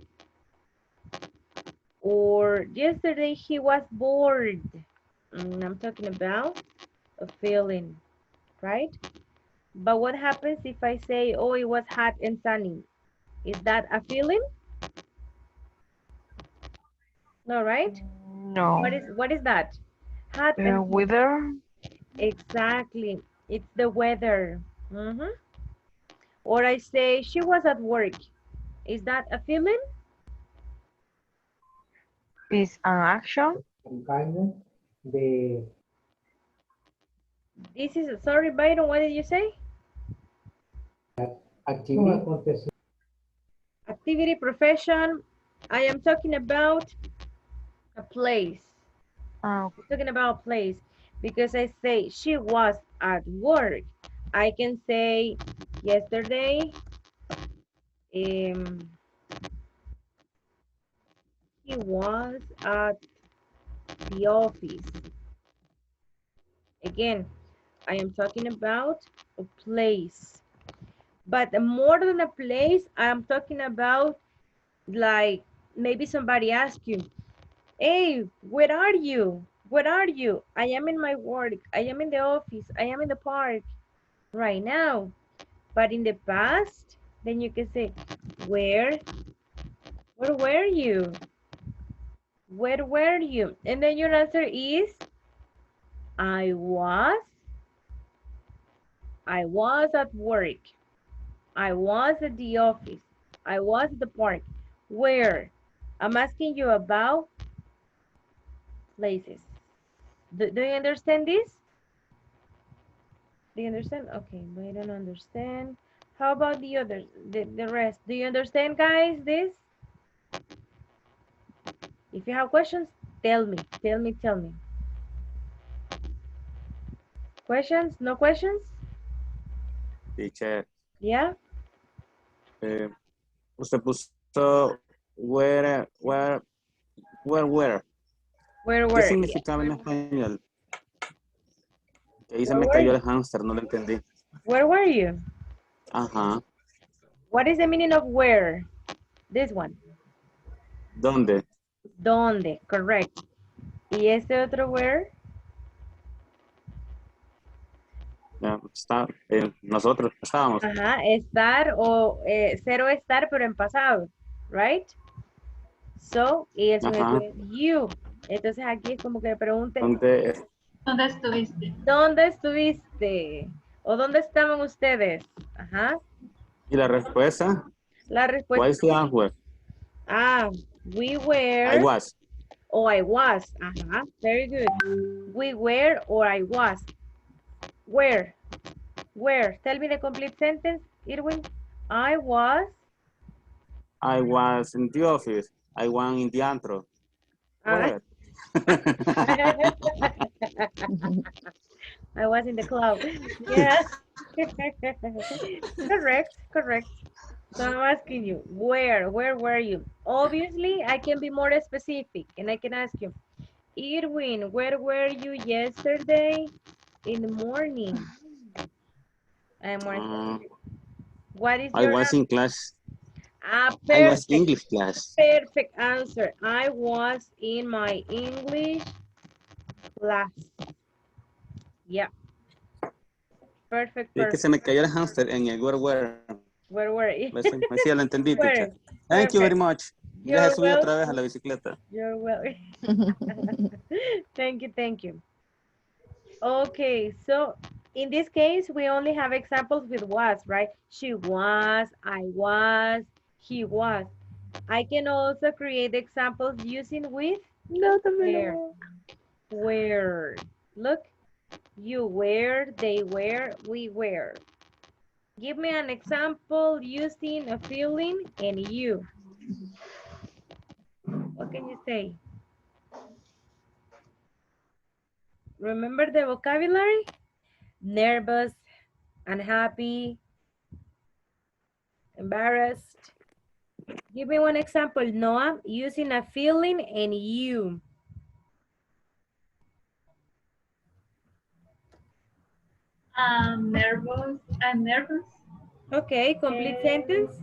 Or yesterday he was bored. I'm talking about a feeling, right? But what happens if I say, oh, it was hot and sunny? Is that a feeling? No, right? No. What is that? Hot and sunny. Weather, Exactly. It's the weather. Or I say she was at work. Is that a feeling? is an action. De This is, sorry, Byron, what did you say? activity. Activity, profession. I am talking about a place. I'm talking about a place because I say she was at work. I can say yesterday he was at the office. Again, I am talking about a place. But more than a place, I'm talking about like maybe somebody asks you, hey, where are you? Where are you? I am in my work. I am in the office. I am in the park right now. But in the past, then you can say, where were you? Where were you? And then your answer is, I was at work. I was at the office. I was at the park. Where? I'm asking you about places. Do you understand this? Do you understand? Okay, but I don't understand. How about the others, the rest? Do you understand, guys, this? If you have questions, tell me. Tell me. Questions? No questions? Teacher, Yeah? usted puso where. Where ¿Qué were? Yeah. significaba en español? Que ahí se Where me were cayó you? el hámster, no lo entendí. Where were you? Ajá. What is the meaning of where? This one. ¿Dónde? ¿Dónde? Correct. ¿Y este otro where? Ya, está, nosotros estábamos. Ajá, estar o cero estar, pero en pasado, right? So, y el sujeto Ajá. es you. Entonces aquí es como que pregunte, ¿Dónde? ¿Dónde estuviste? ¿dónde estuviste? ¿O dónde estaban ustedes? Ajá. ¿Y la respuesta? La respuesta Why is the answer? we were. I was. O I was. Ajá, very good. We were or I was. Where? Where? Tell me the complete sentence, Irwin. I was in the office. I was in the antro. Where? I was in the club. Yeah. Correct. So I'm asking you, where were you? Obviously, I can be more specific and I can ask you, Irwin, where were you yesterday in the morning? I'm more Uh, specific. What is I your was in answer? class. Ah, I was perfect. English class. Perfect answer. I was in my English class. Yeah, perfect, Es que se me perfect. cayó el hamster en el where. Where were you? Me sí, lo entendí, teacher. Where? Thank you very Perfect. much. Ya se You're subió otra vez a welcome. la bicicleta. You're welcome. Thank you, thank you. Okay, so in this case, we only have examples with was, right? She was, I was, he was. I can also create examples using with No, where. dámelo. Where. Look, you were, they were, we were. Give me an example using a feeling and you. What can you say? Remember the vocabulary? Nervous, unhappy, embarrassed. Give me one example, Noah, using a feeling and you. Nervous. I'm nervous. Okay, complete sentence.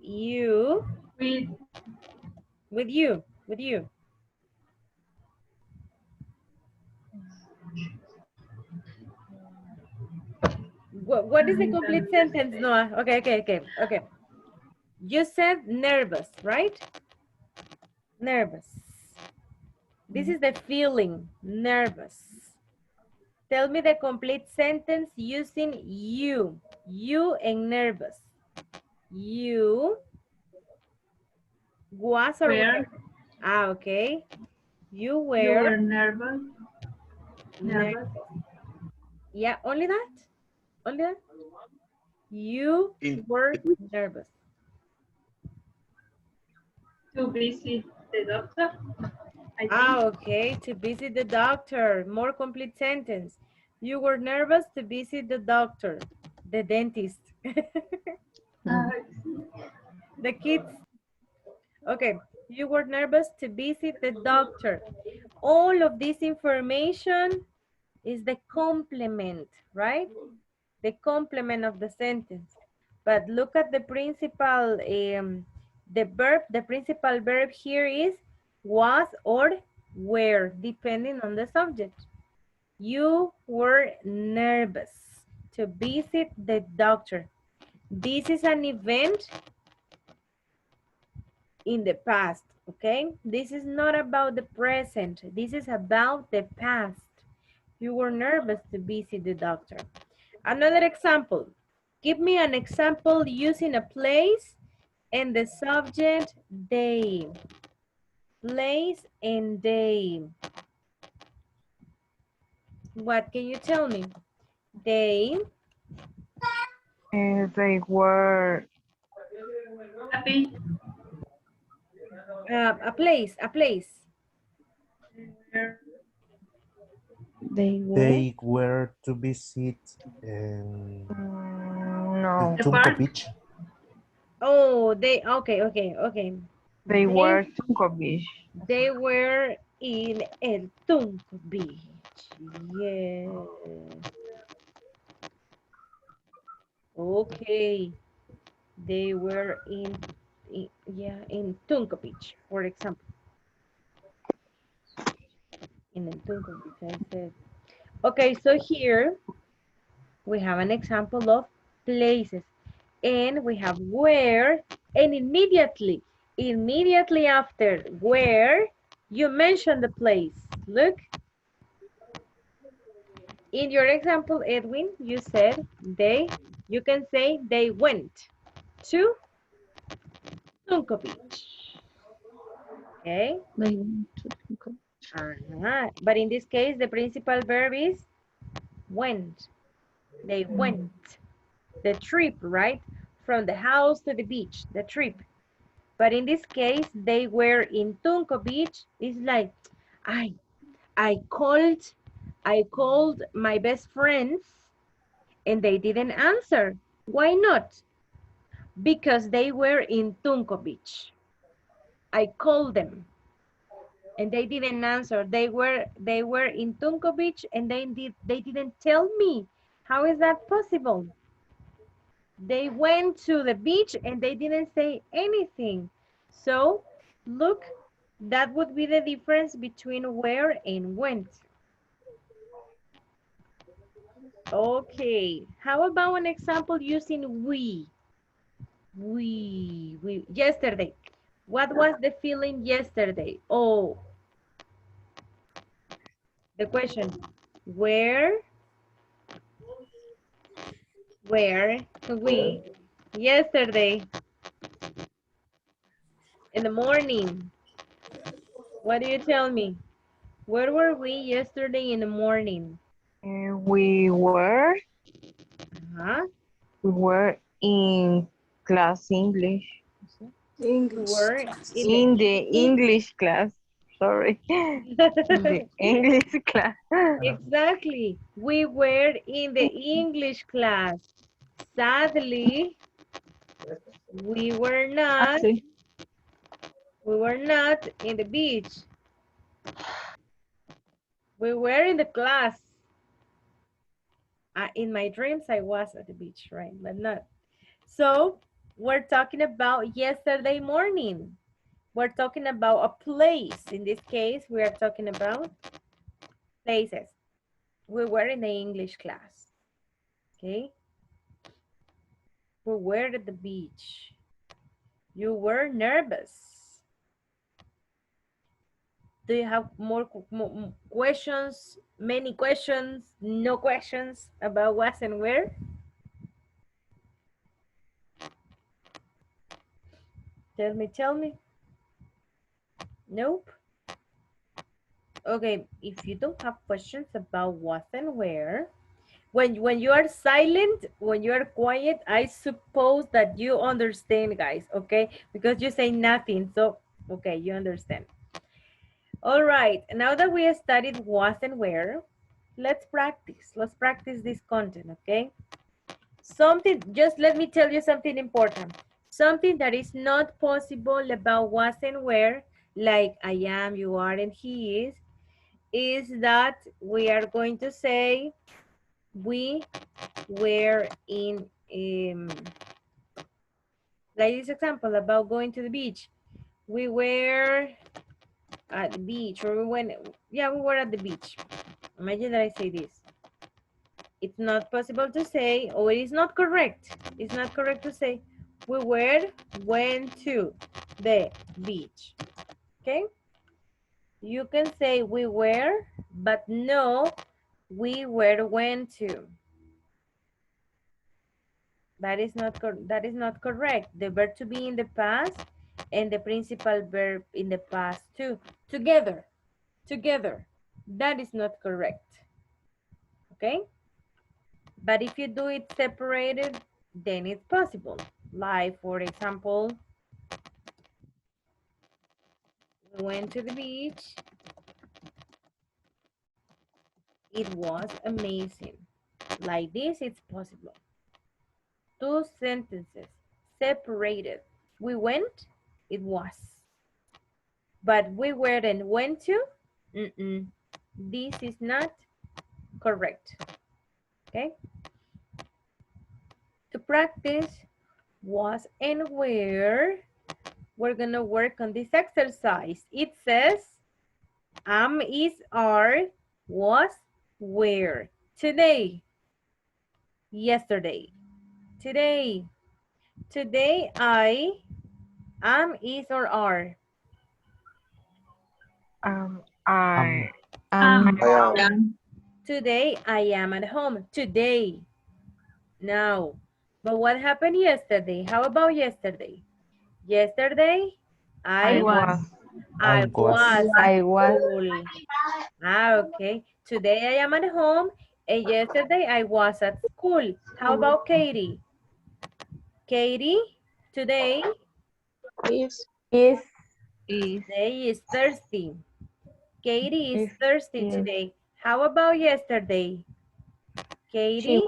You. With With you. With you. What is the complete sentence, Noah? Okay. You said nervous, right? Nervous. This is the feeling, nervous. Tell me the complete sentence using you. You and nervous. You was or were? where Ah, okay. You you were were nervous. nervous. Yeah, only that? Only that? You In- were nervous. To visit the doctor. I Ah, think. okay. To visit the doctor. More complete sentence. You were nervous to visit the doctor. The dentist. The kids. Okay. You were nervous to visit the doctor. All of this information is the complement, right? The complement of the sentence. But look at the principal, the principal verb here is was or were, depending on the subject. You were nervous to visit the doctor. This is an event in the past, okay? This is not about the present. This is about the past. You were nervous to visit the doctor. Another example. Give me an example using a place and the subject they. Place and they. What can you tell me? They. They were Happy. A place, a place. They were. They were to visit no. The Tunco park. Beach. Oh, they, okay. They were Tunco Beach. They were in El Tunco Beach. Yes. Okay. They were in Tunco Beach, for example. In El Tunco Beach, I said. Okay, so here we have an example of places. And we have where, and immediately after where, you mention the place. Look. In your example, Edwin, you said you can say they went to Tunco Beach. Okay? They went to Tunco Beach. But in this case, the principal verb is went. They went. The trip, right? From the house to the beach, the trip. But in this case, they were in Tunco Beach. It's like, I called my best friends and they didn't answer. Why not? Because they were in Tunco Beach. I called them and they didn't answer. They were in Tunco Beach and they didn't tell me. How is that possible? They went to the beach and they didn't say anything. So look, that would be the difference between where and went. Okay, how about an example using we? We, yesterday. What was the feeling yesterday? Oh, the question, where we yesterday in the morning? What do you tell me? Where were we yesterday in the morning? We were Huh? we were in class English. We were in the In the English class. Sorry. In the English class. Exactly. We were in the English class. Sadly, we were not. Sí. We were not in the beach. We were in the class. In my dreams, I was at the beach, right? But not. So we're talking about yesterday morning. We're talking about a place. In this case, we are talking about places. We were in the English class. Okay. We were at the beach. You were nervous. Do you have more questions? Many questions? No questions about what and where? Tell me. Nope. Okay, if you don't have questions about what and where, when you are silent, when you are quiet, I suppose that you understand, guys, okay? Because you say nothing, so, okay, you understand. All right, now that we have studied what and where, let's practice. Let's practice this content, okay? Something, just let me tell you something important. Something that is not possible about what and where, like I am, you are, and he is that we are going to say we were in, like this example about going to the beach. We were at the beach, or we went, yeah, we were at the beach. Imagine that I say this. It's not possible to say, or it is not correct. It's not correct to say, we went to the beach. Okay? You can say we were, but no, we went to. That is not correct. The verb to be in the past and the principal verb in the past too. Together. That is not correct. Okay? But if you do it separated, then it's possible. Like, for example, we went to the beach. It was amazing. Like this, it's possible. Two sentences separated. We went, it was. But we weren't went to, this is not correct. Okay? To practice was and where, we're gonna work on this exercise. It says, am, is, are, was, where. Today, yesterday, today. Today I am, is, or are. I I am. Today I am at home. Today. Now. But what happened yesterday? How about yesterday? Yesterday I was. was at I was. school. Okay. Today I am at home and yesterday I was at school. How about Katie? Katie, today Is Is today is Thursday. Katie is is thirsty is. today. How about yesterday? Katie?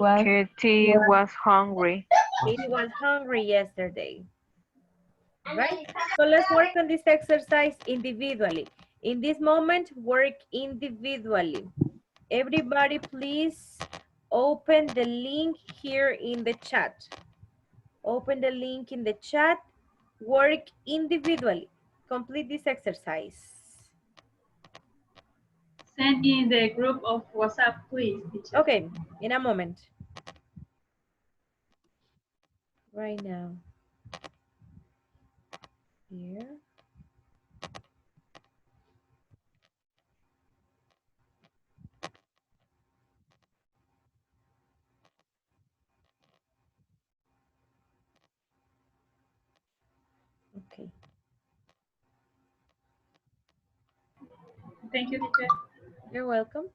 Katie was hungry. Katie was hungry yesterday. right? So let's work on this exercise individually. In this moment, work individually. Everybody, please open the link here in the chat. Open the link in the chat. Work individually. Complete this exercise. Send in the group of WhatsApp, please, teacher. Okay, in a moment. Right now. Here. Okay. Thank you, teacher. You're welcome.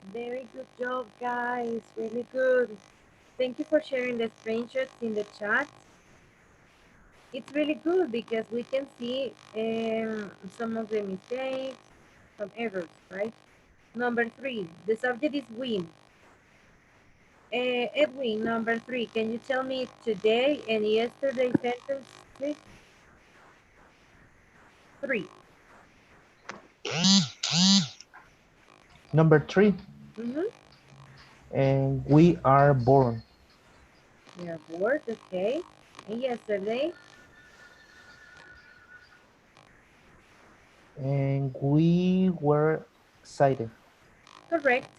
Very good job, guys. Really good. Thank you for sharing the screenshots in the chat. It's really good because we can see some of the mistakes, some errors, right? Number 3, the subject is we. Edwin, number 3, can you tell me today and yesterday sentence, please? 3. Number 3. Mm-hmm. And we are born. We are bored, okay. And yesterday? And we were excited. Correct.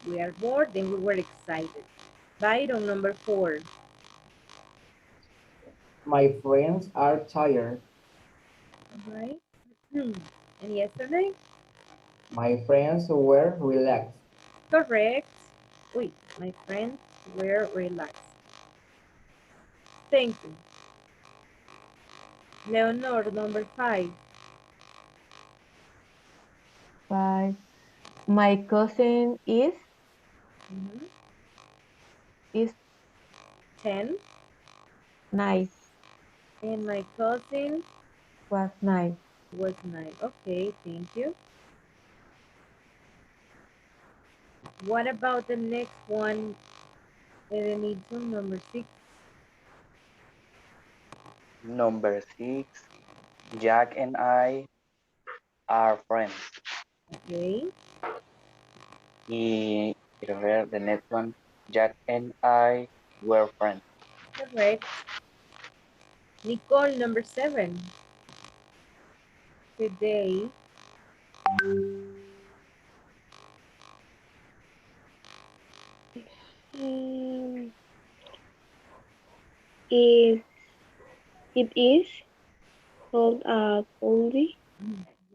We are bored and we were excited. Byron, number 4. My friends are tired. All right. And yesterday? My friends were relaxed. Correct. Wait, my friends were relaxed. Thank you. Leonor, number 5. 5. My cousin Mm-hmm. is 10. nice. And my cousin Was nice. was 9. Okay, thank you. What about the next one? Edenison, number 6. Number 6. Jack and I are friends. Okay, Quiero ver the next one. Jack and I were friends. correct. Nicole, number 7. Today, Um, is it is called a coldie.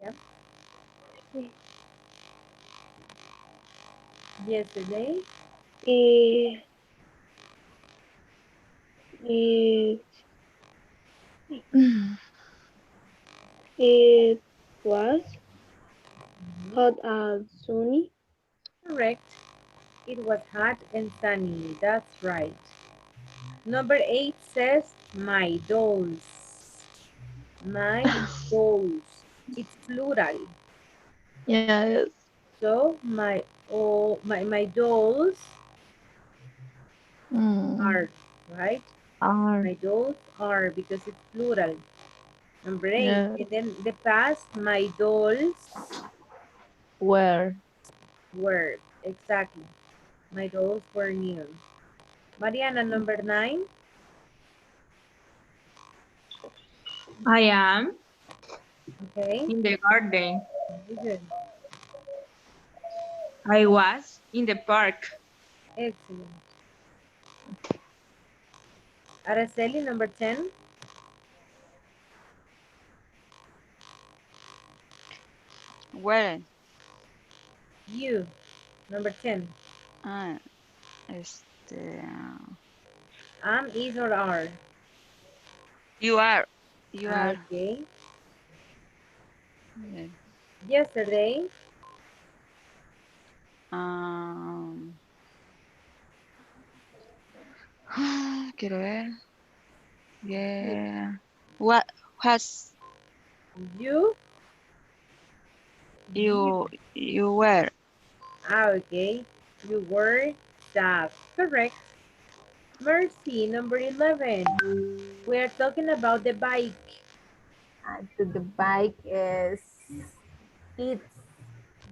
yeah. Yesterday, It, it, it was hot and sunny. correct. It was hot and sunny. That's right. Number 8 says, my dolls. My dolls. It's plural. Yes. So my dolls Mm. are, right? Are My dolls are because it's plural. Number 8. Yes. And then the past, my dolls were. were. Exactly. My dolls were new. Mariana, number 9. I am Okay. in the garden. Very good. I was in the park. Excellent. Araceli, number 10. Well, You, number 10. ah, este, Am, is, or are. you are, you are. Okay. Yeah. Yesterday, Um, quiero ver. Yeah. What has you, you. you were? Okay. You were sad. Correct. Mercy, number 11. We are talking about the bike. And to the bike is it's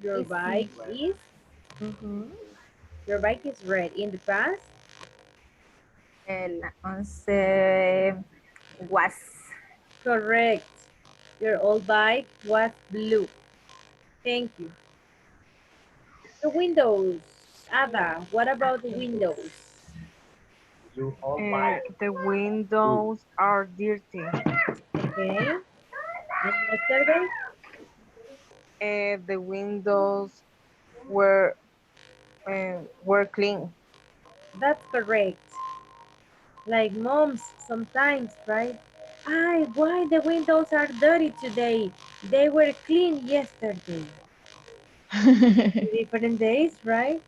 Your bike is, mhm. your bike is red. In the past, El 11 was correct. Your old bike was blue. Thank you. The windows. Ada, what about the windows? the windows are dirty. Okay. And yesterday? The windows were were clean. That's correct. Like moms sometimes, right? Ay, why the windows are dirty today? They were clean yesterday. Different days, right?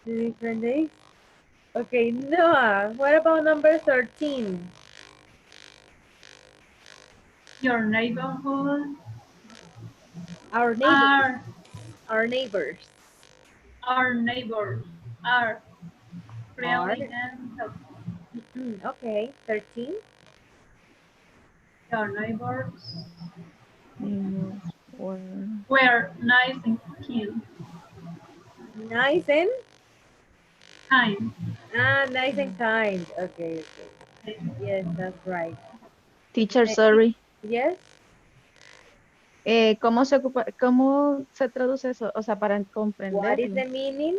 2 different days. Okay, Noah, what about number 13? Your neighborhood Our neighbors. are Our neighbors. our neighbors are Are. friendly and helpful. Okay, 13. Your neighbors Neighbors were were nice and kind. Nice and? Kind. Nice and kind. Okay, okay. Yes, that's right. teacher, sorry. Yes? ¿Cómo se ocupa, cómo se traduce eso? O sea, para What is comprenderlo. the meaning?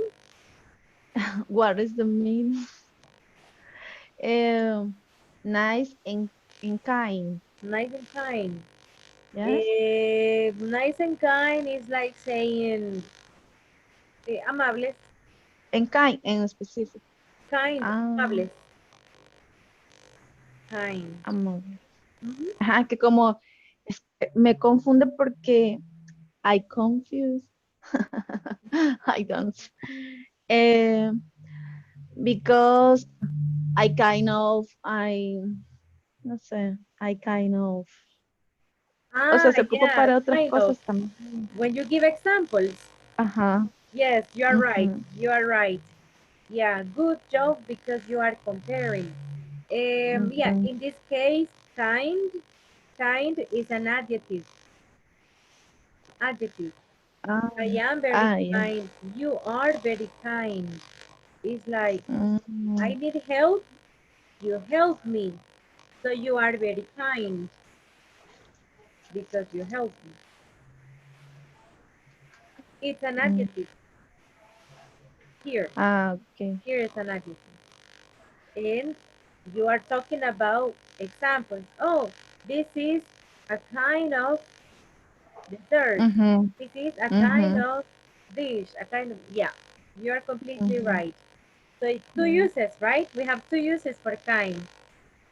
What is the meaning? Nice and kind. Nice and kind. Yes. Nice and kind is like saying amables. And kind in specific. Kind, Ah, amables. Kind. amable. Mhm. Ajá, que como me confunde porque I confuse. I don't. Eh, because no sé, I kind of, o sea, se ocupa Yeah, para otras kind of. cosas también. When you give examples. Ajá. Yes, you are right. Ujú, You are right. Yeah, good job because you are comparing. Yeah, ok. in this case, kind is an adjective. Adjective. Ah, I am very yeah. kind. You are very kind. It's like, I Mm, need help. You help me. So you are very kind because you help me. It's an mm. adjective. Here. Ok. Here is an adjective. And you are talking about examples. Oh, this is a kind of dessert. Ujú, This is a kind ujú, of dish. A kind of, yeah, you are completely ujú. right. So it's two Yeah. uses, right? We have two uses for kind.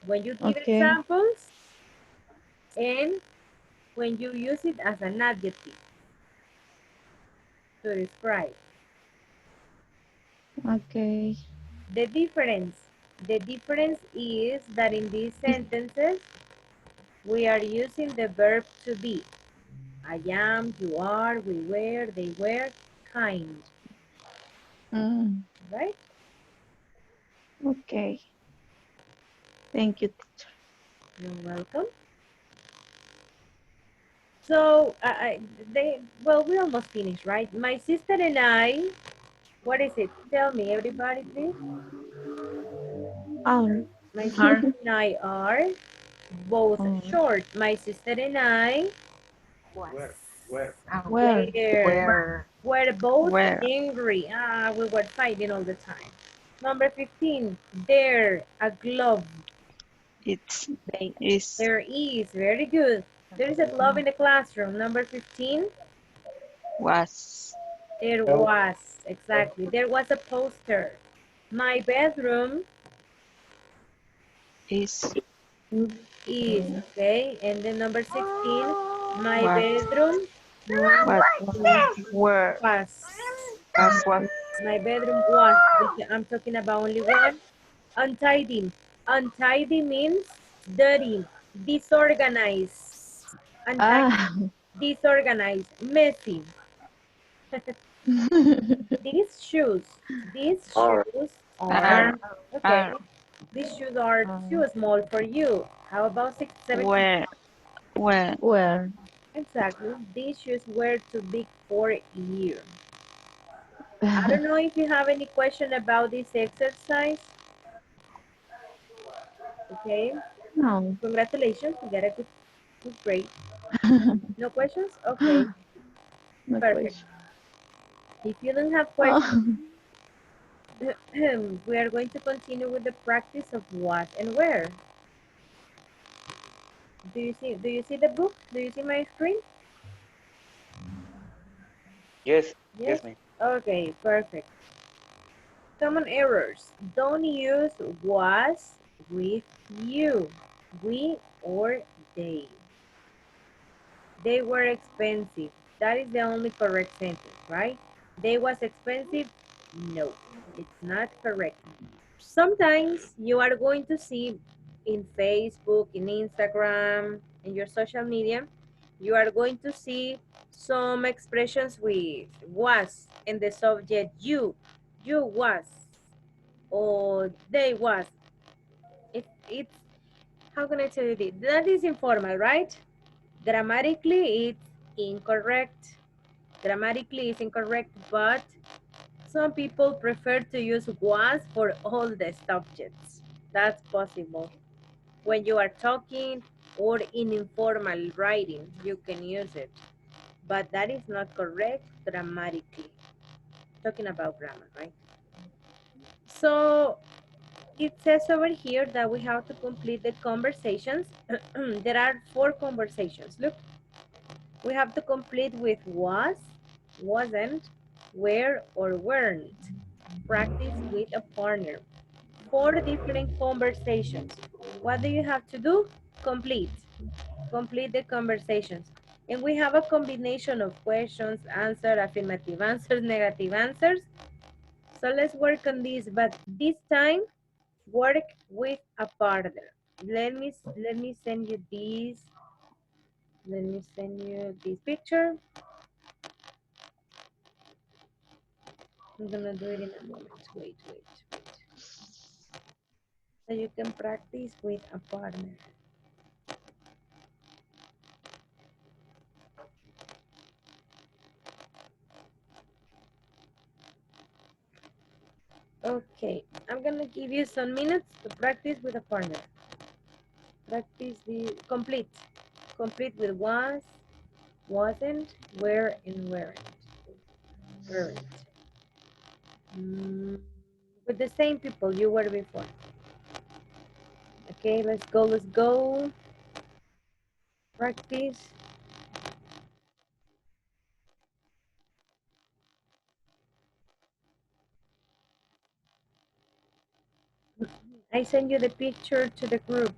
When you give Ok. examples and when you use it as an adjective to describe. Ok. The difference is that in these sentences, we are using the verb to be. I am, you are, we were, they were, kind, Mm, right? ok. Thank you, teacher. You're welcome. So, well, we almost finished, right? My sister and I, what is it? Tell me, everybody, please. Are. My sister Are. and I are both Are. short. My sister and I Where? were both Where? angry. We were fighting all the time. Number 15, there, a glove. It's They. is There is, very good. There is a glove in the classroom. Number 15, was there was, exactly. There was a poster. My bedroom is is, okay. And then number 16, my what bedroom what Was. where was. what My bedroom was. I'm talking about only one. Untidy. Untidy means dirty, disorganized. Untidy, Ah. disorganized, messy. These shoes, these Are. shoes are are, okay, are these shoes are too Um, small for you. How about 6, 17? where where? Exactly. These shoes were too big for you. I don't know if you have any question about this exercise. Okay. No. Congratulations. You got a good grade. No questions? Okay. No Perfect. question. If you don't have questions, Oh. we are going to continue with the practice of what and where. Do you see the book? Do you see my screen? Yes, Yes? yes, ma'am. Okay, perfect. Common errors. Don't use was with you, we or they. They were expensive. That is the only correct sentence, right? They was expensive? No, it's not correct. Sometimes you are going to see in Facebook, in Instagram, in your social media, you are going to see some expressions with was and the subject you was, or they was. It's, how can I tell you this? That is informal, right? Grammatically, it's incorrect. Grammatically, it's incorrect, but some people prefer to use was for all the subjects. That's possible. When you are talking or in informal writing, you can use it. But that is not correct grammatically. Talking about grammar, right? So it says over here that we have to complete the conversations. There are 4 conversations. Look, we have to complete with was, wasn't, were, or weren't. Practice with a partner. 4 different conversations. What do you have to do? Complete. Complete the conversations. And we have a combination of questions, answer, affirmative answers, negative answers. So let's work on this, but this time work with a partner. Let me send you this. Let me send you this picture. I'm gonna do it in a moment. Wait. So you can practice with a partner. Okay, I'm gonna give you some minutes to practice with a partner. Practice the complete. Complete with was, wasn't, were, and weren't. Weren't. With the same people you were before. Okay, let's go. Practice. I send you the picture to the group.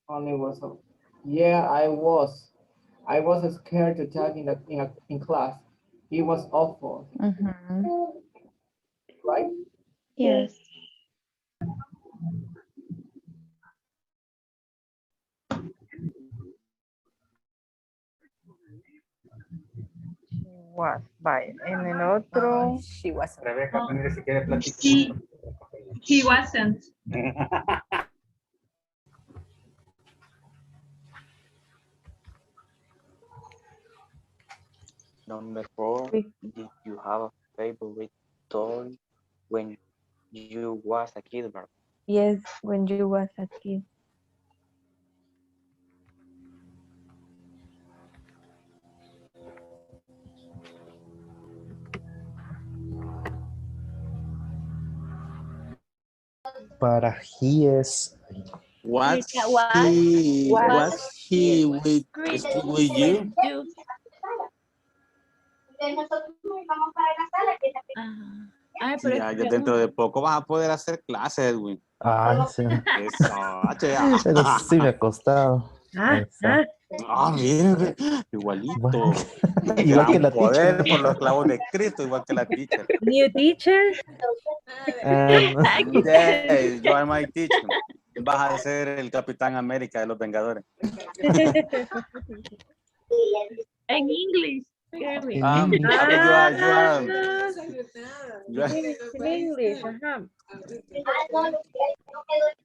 Only was a, yeah, I was. I was scared to talk in class. It was awful, right? Yes. Was, vaya. En el otro. She was. Rebeca, mire si quiere platicar. He wasn't. Number 4. Did you have a favorite toy when you was a kid, Mark? Yes, when you was a kid. Para he is. Was Was he with you? Pero Ya, ya dentro de poco vas a poder hacer clases, Edwin. Ay, sí. Eso, Pero sí me ha costado. Esa. Miren, igualito. Igual que Gran la teacher. poder por los clavos de Cristo, igual que la teacher. New teacher. Yeah, you are my teacher. Vas a ser el Capitán América de los Vengadores. en English. You are In English, ajá.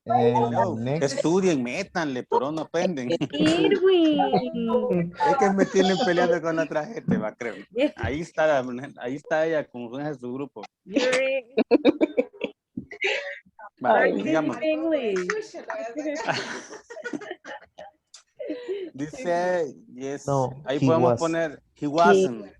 no, estudien, métanle, pero no aprenden. Irwin. Es que me tienen peleando con otra gente, va, creo. Ahí está ella con su grupo. Vale, digamos. Dice, yes. No, Ahí he podemos was. poner, he wasn't.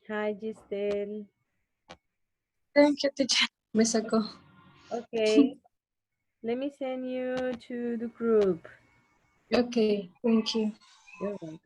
Hi, Giselle. Thank you, teacher. Me sacó. Okay. Let me send you to the group. Okay, thank you. You're welcome.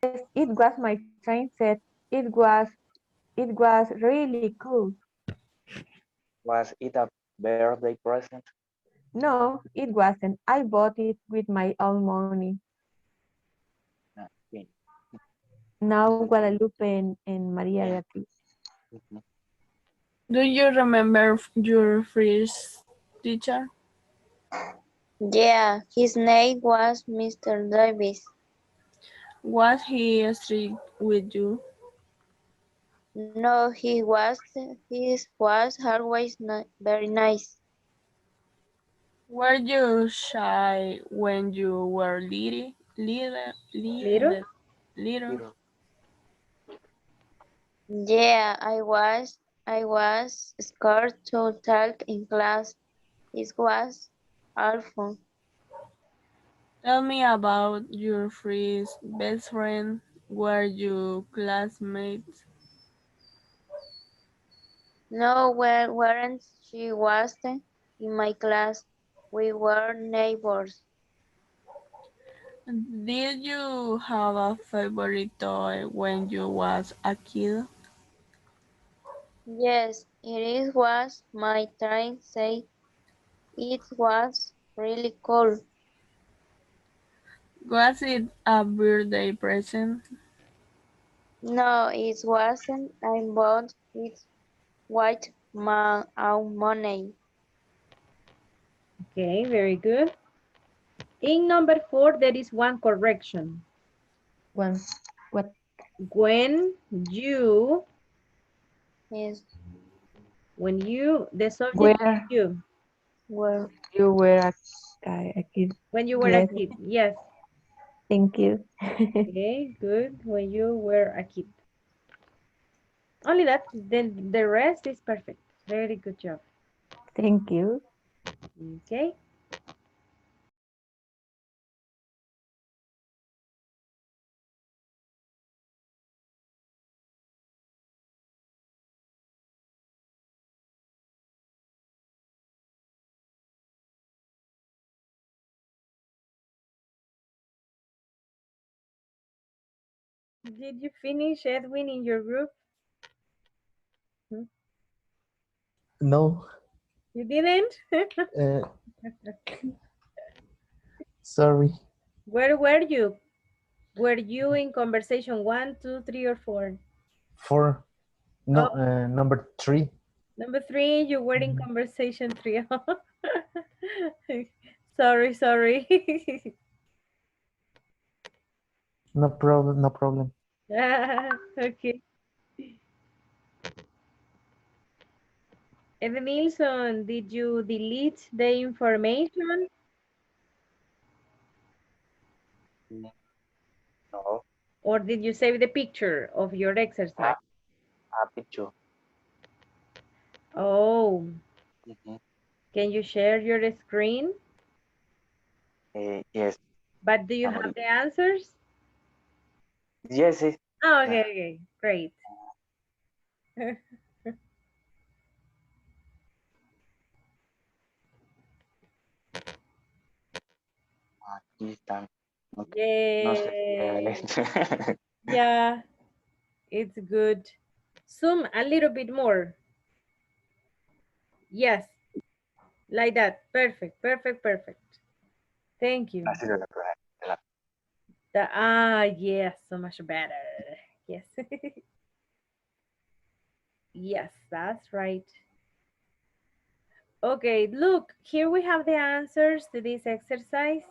Yes, it was my train set. It was really cool. Was it a birthday present? No, it wasn't. I bought it with my own money. Okay. Now Guadalupe and Maria Beatriz. Do you remember your first teacher? Yeah, his name was Mr. Davis. Was he strict with you? No, he was always very nice. Were you shy when you were little? Yeah, I was scared to talk in class. It was awful. Tell me about your first best friend. Were you classmates? No, weren't she wasn't in my class. We were neighbors. Did you have a favorite toy when you was a kid? Yes, was my train say it was really cool. Was it a birthday present? No, it wasn't. I bought it with my own money. Okay, very good. In number 4, there is one correction. One. What? When you, Yes. when you, the subject is Where you. Where? you were a kid. When you were a Yes. kid, yes. Thank you. Okay, good. When you were a kid. Only that, then the rest is perfect. Very good job. Thank you. Okay. Did you finish, Edwin, in your group? No. You didn't? Uh, sorry. Where were you? Were you in conversation 1, 2, 3, or 4? 4. No, Oh, number 3. number 3, you were in conversation 3. Sorry, sorry. No problem, no problem. Okay. Evanilson, did you delete the information? No, Or did you save the picture of your exercise? a picture. Oh, Mhm. can you share your screen? Yes, But do you have ahorita. the answers? Yes, sí. Oh, okay, okay, great. Aquí están. Ok. No sé Yay. si Yeah, it's good. Zoom a little bit more. Yes, like that. Perfect, perfect, perfect. Thank you. así lo voy a poner. Yes, so much better. Yes. Yes, that's right. Okay, look, here we have the answers to this exercise.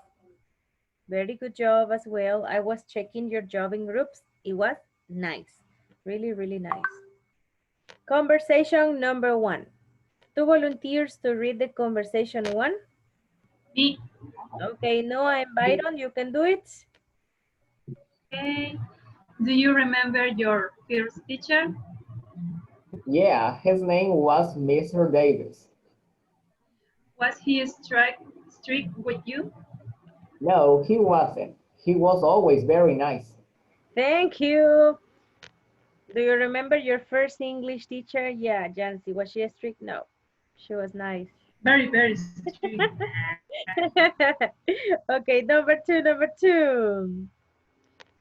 Very good job as well. I was checking your job in groups. It was nice. Really, really nice. Conversation number 1. Two volunteers to read the conversation 1. Me. Okay, Noah and Byron, you can do it. Okay. Do you remember your first teacher? Yeah, his name was Mr. Davis. Was he strict with you? No, he wasn't. He was always very nice. Thank you. Do you remember your first English teacher? Yeah, Jancy. Was she strict? No, she was nice. Very, very strict. Okay, number 2, number 2.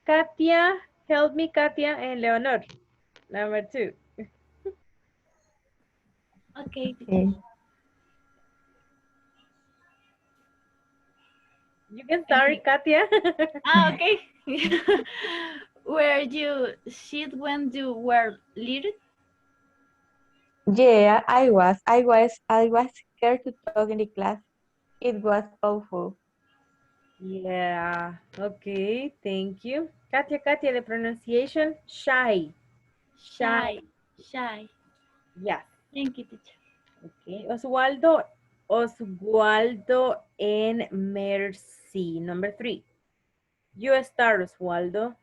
Katia, help me, Katia and Leonor. Number 2. Okay. Okay. You can start, Katia. Okay. Were you shit when you were little? Yeah, I was scared to talk in the class. It was awful. Yeah, okay, thank you. Katia, the pronunciation, shy. Shy, Shy. Shy. yes. Thank you, teacher. Okay, Oswaldo and Mercy. Number 3. You start, Oswaldo.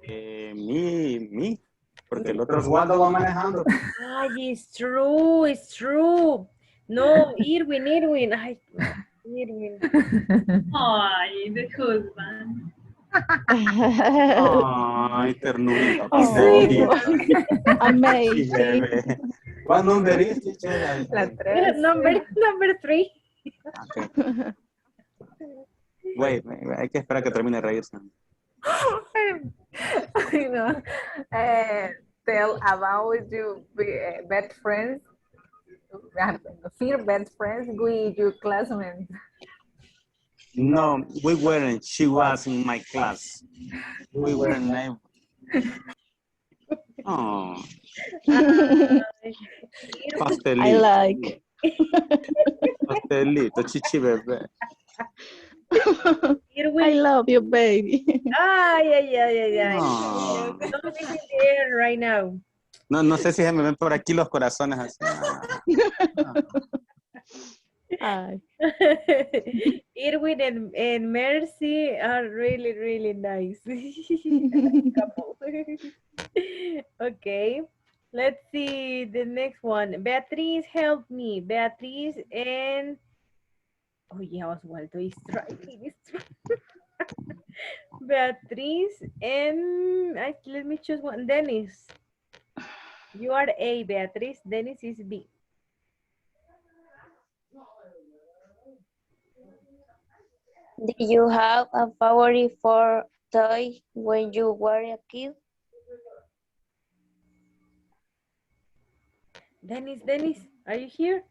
Me. Porque el otro Oswaldo va manejando. Ay, it's true, it's true. No, Irwin. Ay, no, Irwin. Ay, the husband. Ay, ternurita. Sweet. Amazing. ¿Cuál number is, teacher? La 3. Number 3. Okay. Wait, hay que esperar que termine de reírse. You know, tell about your best friends, fear best friends with your classmates. No, we weren't. She was in my class. We were neighbors. Oh, I pastelito. like. Pastelito, chichi bebé. I love you, baby. Ay, ay, ay, ay, ay. No. Don't be in the air right now. No, no sé si se me ven por aquí los corazones así. Ay. Irwin and Mercy are really, really nice. Couple. Okay. Let's see the next one. Beatriz, help me. Beatriz and... Oh, yeah, Oswaldo is trying. Beatriz and... let me choose one. Dennis. You are A, Beatriz. Dennis is B. Did you have a favorite for toy when you were a kid? Dennis, are you here?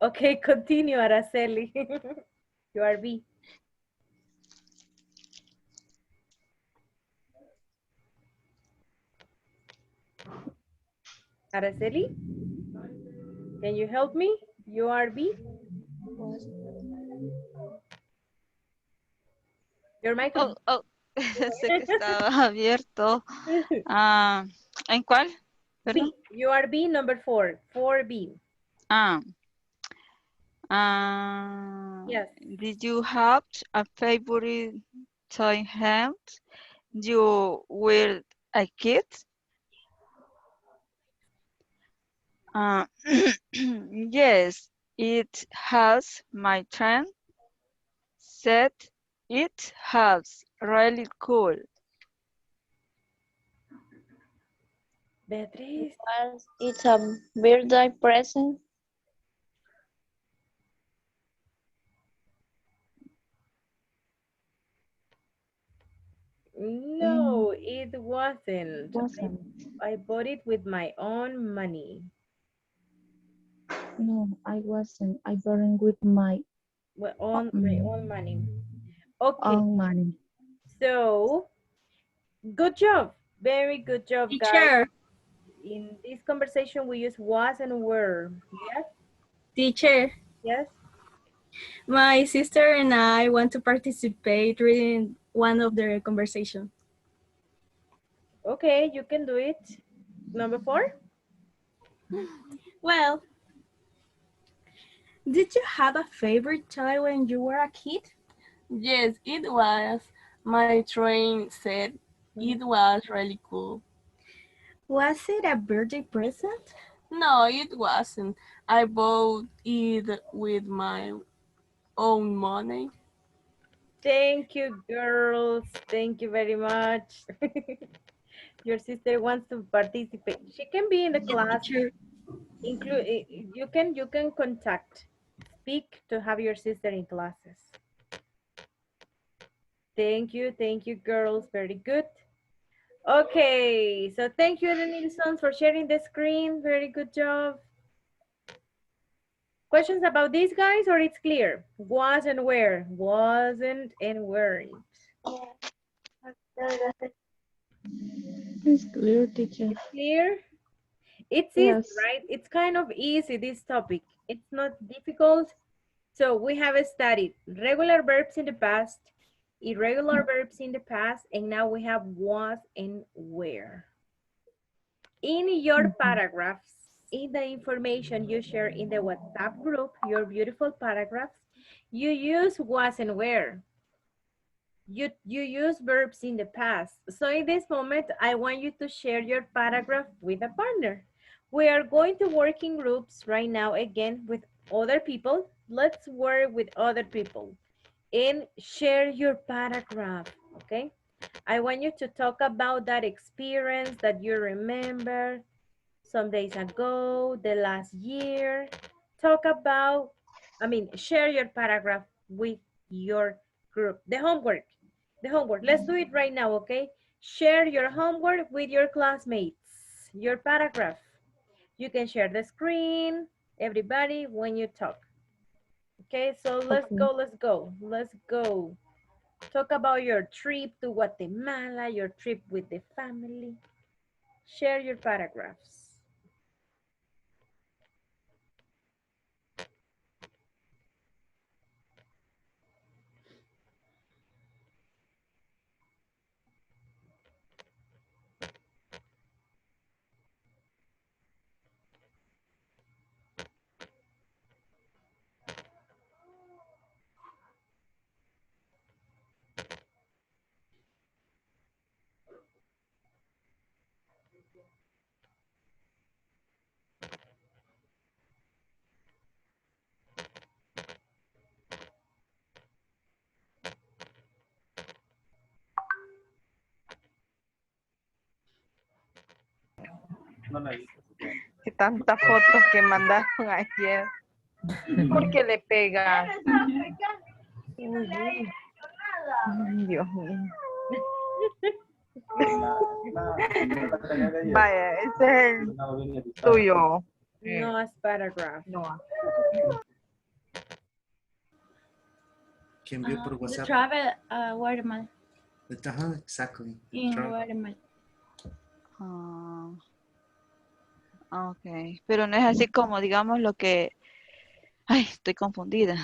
Okay, continue, Araceli. You are B. Araceli, can you help me? You are B. Your microphone. Sé que estaba abierto. ¿En cuál? Perdón. B. You are B, number 4. 4B. Yes. Did you have a favorite toy hand you were a kid? Yes, it has. My friend said it has. Really cool. Beatriz. It's a birthday present. No, it wasn't. Wasn't. I bought it with my own money. No, I wasn't. I burned with my My own money. Okay. own money. So, good job. Very good job, guys. Teacher. In this conversation, we use was and were. Yes? Teacher. Yes? My sister and I want to participate reading one of their conversation. Okay, you can do it. Number 4? Well, did you have a favorite toy when you were a kid? Yes, it was. My train said it was really cool. Was it a birthday present? No, it wasn't. I bought it with my own money. Thank you, girls. Thank you very much. Your sister wants to participate. She can be in the class. You can contact, speak to have your sister in classes. Thank you, girls. Very good. Okay, so thank you, the Nilsons, for sharing the screen. Very good job. Questions about these guys, or it's clear? Was and where? Wasn't and weren't. It's clear, teacher. It's clear? It's easy, Yes. right? It's kind of easy, this topic. It's not difficult. So we have studied regular verbs in the past, irregular verbs in the past, and now we have was and where. In your paragraphs, in the information you share in the WhatsApp group, your beautiful paragraphs, you use was and where. You use verbs in the past. So in this moment, I want you to share your paragraph with a partner. We are going to work in groups right now again with other people. Let's work with other people and share your paragraph, okay? I want you to talk about that experience that you remember some days ago, the last year. Talk about, share your paragraph with your group. The homework, let's do it right now, okay? Share your homework with your classmates, your paragraph. You can share the screen, everybody, when you talk. Okay, so let's go. Talk about your trip to Guatemala, your trip with the family. Share your paragraphs. Que tantas fotos que mandaron ayer. ¿Por qué le pegas? Ay, Dios mío. Vaya, ese es el tuyo. Noah's paragraph. Noah. Que envió por The WhatsApp. travel watermelon. Ajá, exactly. In Travel. watermelon. Ok, pero no es así como, digamos, lo que... Ay, estoy confundida.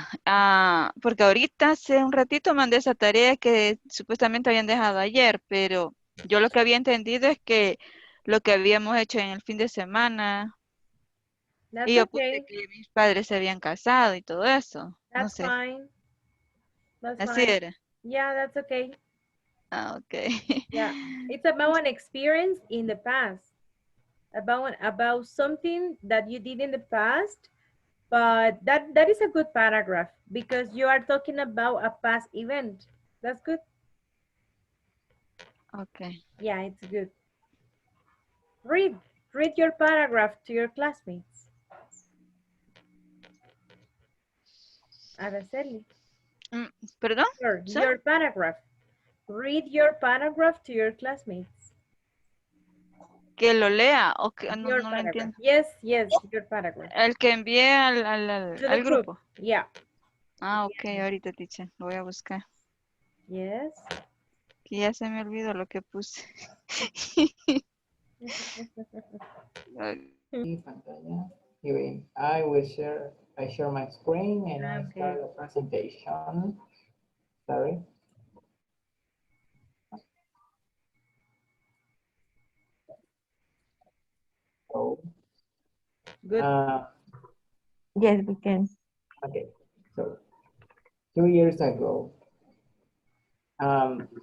Porque ahorita hace un ratito mandé esa tarea que supuestamente habían dejado ayer, pero yo lo que había entendido es que lo que habíamos hecho en el fin de semana, That's y yo puse okay. que mis padres se habían casado y todo eso. No That's sé, fine. That's así fine. era. Yeah, that's okay. Ok. Yeah, it's about an experience in the past, about something that you did in the past, but that is a good paragraph because you are talking about a past event. That's good. Okay. Yeah, it's good. Read your paragraph to your classmates. Araceli. ¿Perdón? Your paragraph. Read your paragraph to your classmates. Que lo lea o que no, Your no lo paragraph. entiendo. Yes, your paragraph. El que envié To the al group. grupo. Yeah. Ok, ahorita, teacher, lo voy a buscar. Yes. Que ya se me olvidó lo que puse. Pantalla. Here I share my screen and I start the presentation. Sorry. So, good. Yes, we can. Okay, so 2 years ago,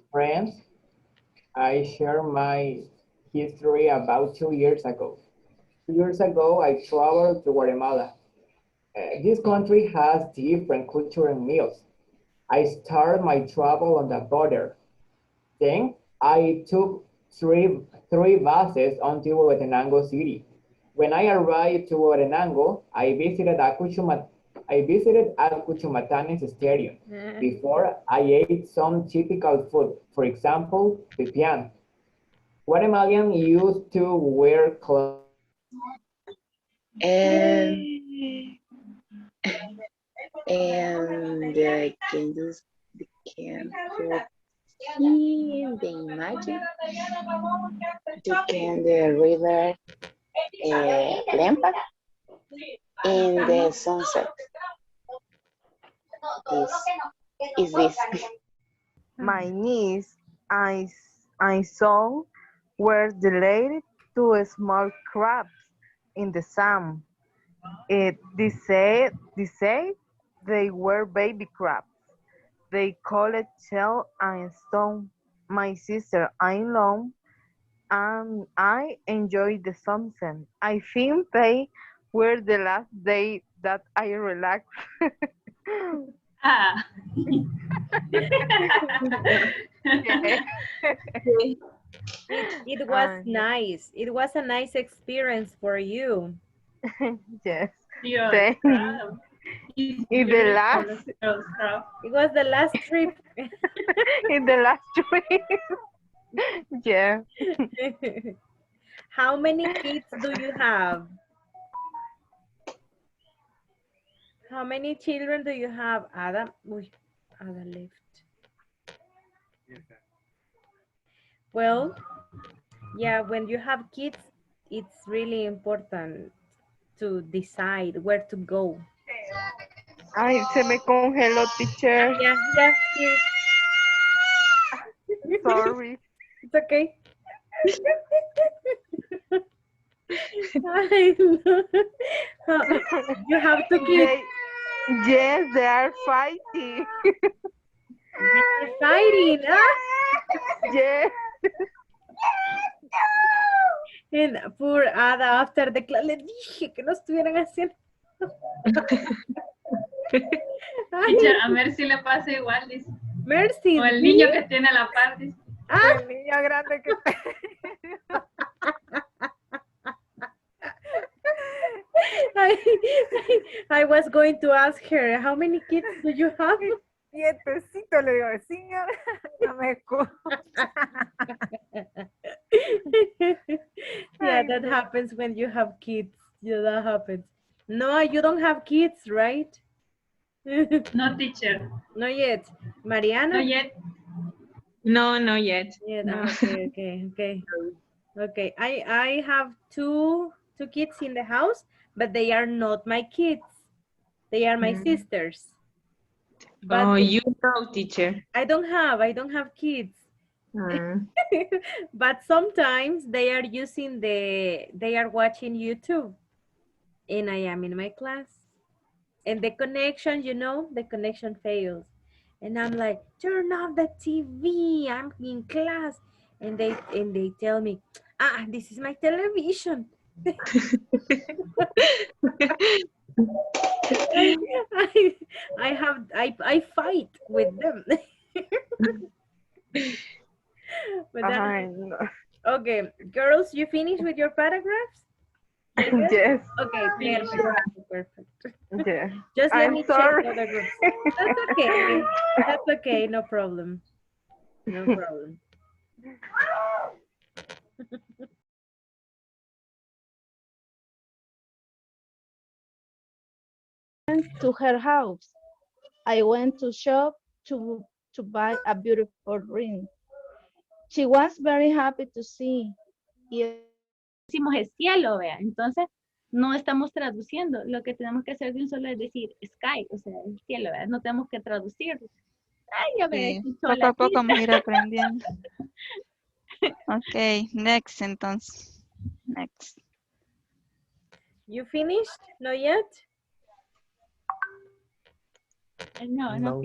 friends, I share my history about 2 years ago. 2 years ago, I traveled to Guatemala. This country has different culture and meals. I started my travel on the border. Then I took three buses until Huehuetenango City. When I arrived to Huehuetenango, I visited Al Cuchumatanes Stadium. Before, I ate some typical food, for example, pipián. Guatemalans used to wear clothes. Can you see the imagine? You can the river Lempa in the sunset. Is this? My niece and son were delayed to small crabs in the sand. They said they were baby crabs. They called shell and stone. My sister in-law and I enjoyed the sunset. I think they were the last day that I relaxed. It was nice. It was a nice experience for you. Yes. It was the last trip. In the last trip. Yeah. How many kids do you have? How many children do you have, Adam? Ada left. Well, yeah, when you have kids, it's really important to decide where to go. Ay, se me congeló, teacher. Yeah, here. Sorry. It's okay. I know. You have to keep. Yes, they are fighting. They're fighting, huh? Yes. And poor Ada, after the class, le dije que no estuvieran haciendo. A Mercy le pasa igual, dice. Mercy. O el niño que tiene a la par, dice. El niño grande que I was going to ask her, how many kids do you have? Quietecito, le digo, señor, no me escucha. Yeah, Ay, that no. happens when you have kids. Yeah, that happens. No, you don't have kids, right? No, teacher. Not yet. Mariana? Not yet. No, not yet. Yeah, No. okay. I have two kids in the house, but they are not my kids. They are my sisters. But Oh, you know, teacher. I don't have kids. Mm. But sometimes they are watching YouTube and I am in my class. And the connection, the connection fails. And I'm like, turn off the TV. I'm in class. And they tell me, this is my television. I, I fight with them. But Ay, no. okay, girls, you finished with your paragraphs? Yes, Okay, perfect. yes. Just let I'm me check sorry. the other groups. That's okay. That's okay. No problem. No problem. To her house. I went to shop to buy a beautiful ring. She was very happy to see. Y decimos el cielo, vea. Entonces, no estamos traduciendo. Lo que tenemos que hacer de un solo es decir sky, o sea, el cielo, ¿verdad? No tenemos que traducir. Ay, ya me Sí, escuchó poco la a poco tita. vamos a ir aprendiendo. Ok, next entonces. Next. You finished? Not yet? No, No.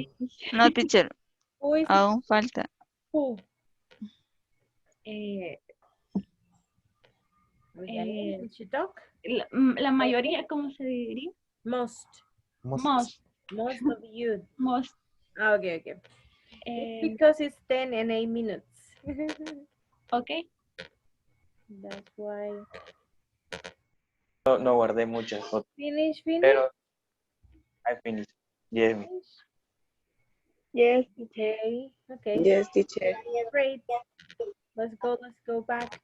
No, teacher. Who is Aún falta. who? Eh, Did you talk? la mayoría, ¿cómo se diría? Most. Most. Most of you. Most. Okay. It's because it's 10 and 8 minutes. Okay. That's why. No guardé muchas fotos, Finish. pero I finished. Yes. Yes. Okay. Yes, teacher. Great. Let's go back.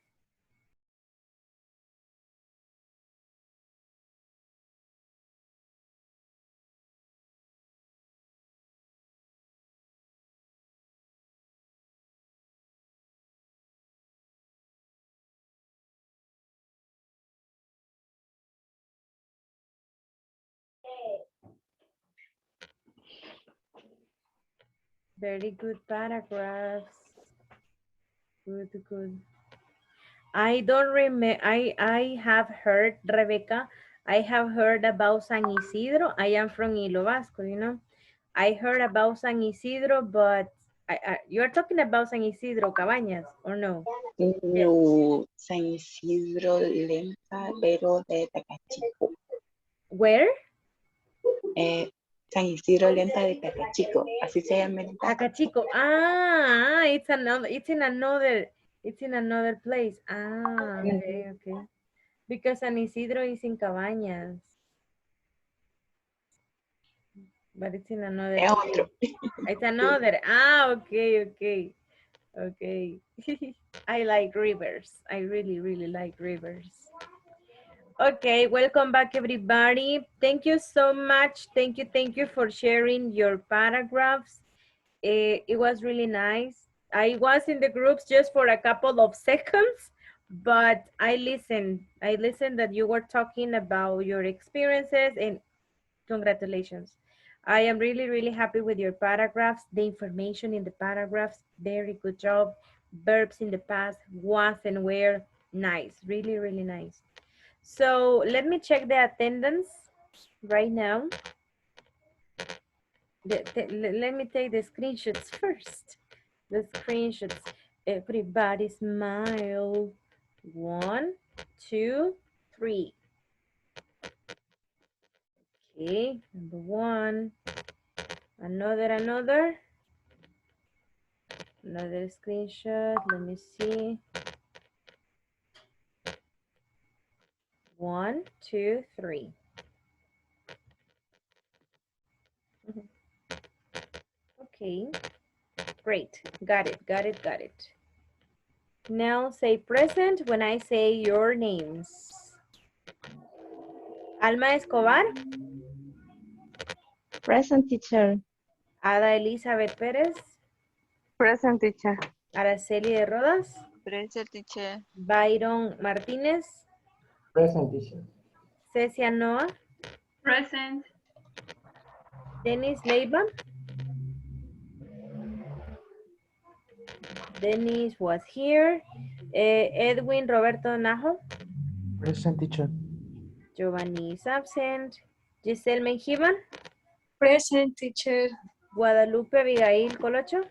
Very good paragraphs. Good. I don't remember. I have heard, Rebecca, I have heard about San Isidro. I am from Hilo Vasco, I heard about San Isidro, but you're talking about San Isidro Cabañas, or no? No, San Isidro Lempa, pero de Tacachico. Where? San Isidro Lempa de Tacachico, así se llama el estado. Tacachico. It's in another place. Okay. Because San Isidro is in Cabañas. But it's in another Es place. otro. It's another. Okay. I like rivers. I really like rivers. Okay, welcome back everybody. Thank you so much. Thank you for sharing your paragraphs. It was really nice. I was in the groups just for a couple of seconds, but I listened that you were talking about your experiences, and congratulations. I am really happy with your paragraphs, the information in the paragraphs. Very good job. Verbs in the past, was and were, nice. Really nice. So let me check the attendance right now. Let me take the screenshots first. The screenshots. Everybody smile. 1, 2, 3. Okay, number 1. Another screenshot. Let me see. 1, 2, 3. Okay. Great. Got it, got it, got it. Now say present when I say your names. Alma Escobar. Present, teacher. Ada Elizabeth Pérez. Present, teacher. Araceli de Rodas. Present, teacher. Byron Martínez. Present, teacher. Cecia Noah. Present. Dennis Leiva. Dennis was here. Edwin Roberto Najo. Present, teacher. Giovanni is absent. Giselle Menjivan. Present, teacher. Guadalupe Abigail Colocho.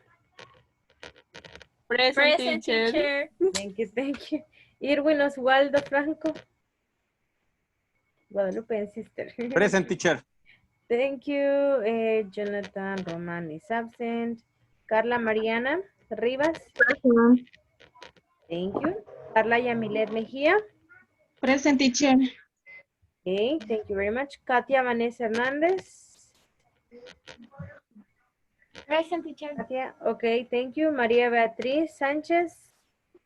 Present, teacher. Thank you, thank you. Irwin Oswaldo Franco. Guadalupe and sister. Present, teacher. Thank you. Jonathan Roman is absent. Carla Mariana Rivas. Present. Thank you. Carla Yamilet Mejía. Present, teacher. Okay, thank you very much. Katia Vanessa Hernandez. Present, teacher. Katia, okay, thank you. María Beatriz Sánchez.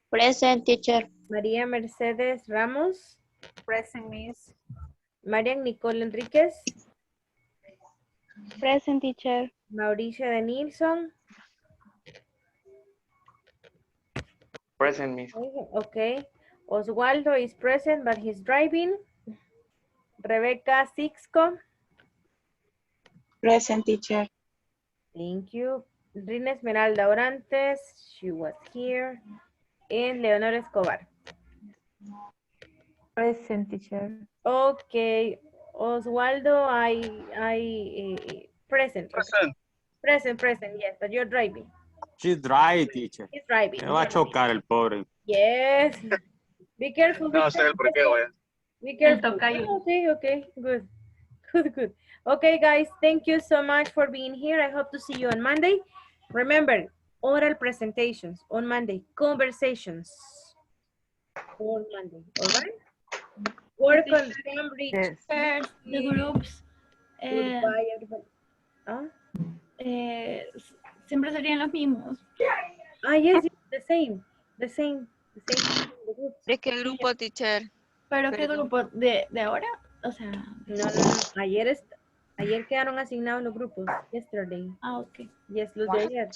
Present, teacher. María Mercedes Ramos. Present, miss. María Nicole Enríquez. Present, teacher. Mauricio de Nilsson. Present, miss. Okay. Oswaldo is present, but he's driving. Rebecca Sixco. Present, teacher. Thank you. Rina Esmeralda Orantes. She was here. And Leonor Escobar. Present, teacher. Okay. Oswaldo, present. Present, yes, but you're driving. She's dry, teacher. He's driving. Me va a chocar el pobre. Yes. Be careful. No sé el por qué, oye. Be careful. Okay, good. Good. Okay, guys, thank you so much for being here. I hope to see you on Monday. Remember, oral presentations on Monday, conversations on Monday, all right? Work on Cambridge. Yes. The groups Goodbye, everybody. ¿Ah? Siempre serían los mismos. Yes, the same. The same. ¿De qué grupo, teacher? ¿Pero qué grupo? ¿De ahora? O sea... No. Ayer quedaron asignados los grupos. Yesterday. Ok. Yes, los de ayer.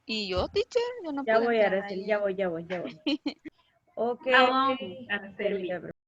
¿Y yo, teacher? Yo no Ya puedo voy, entrar Araceli, ahí. ya voy. Ok. Araceli.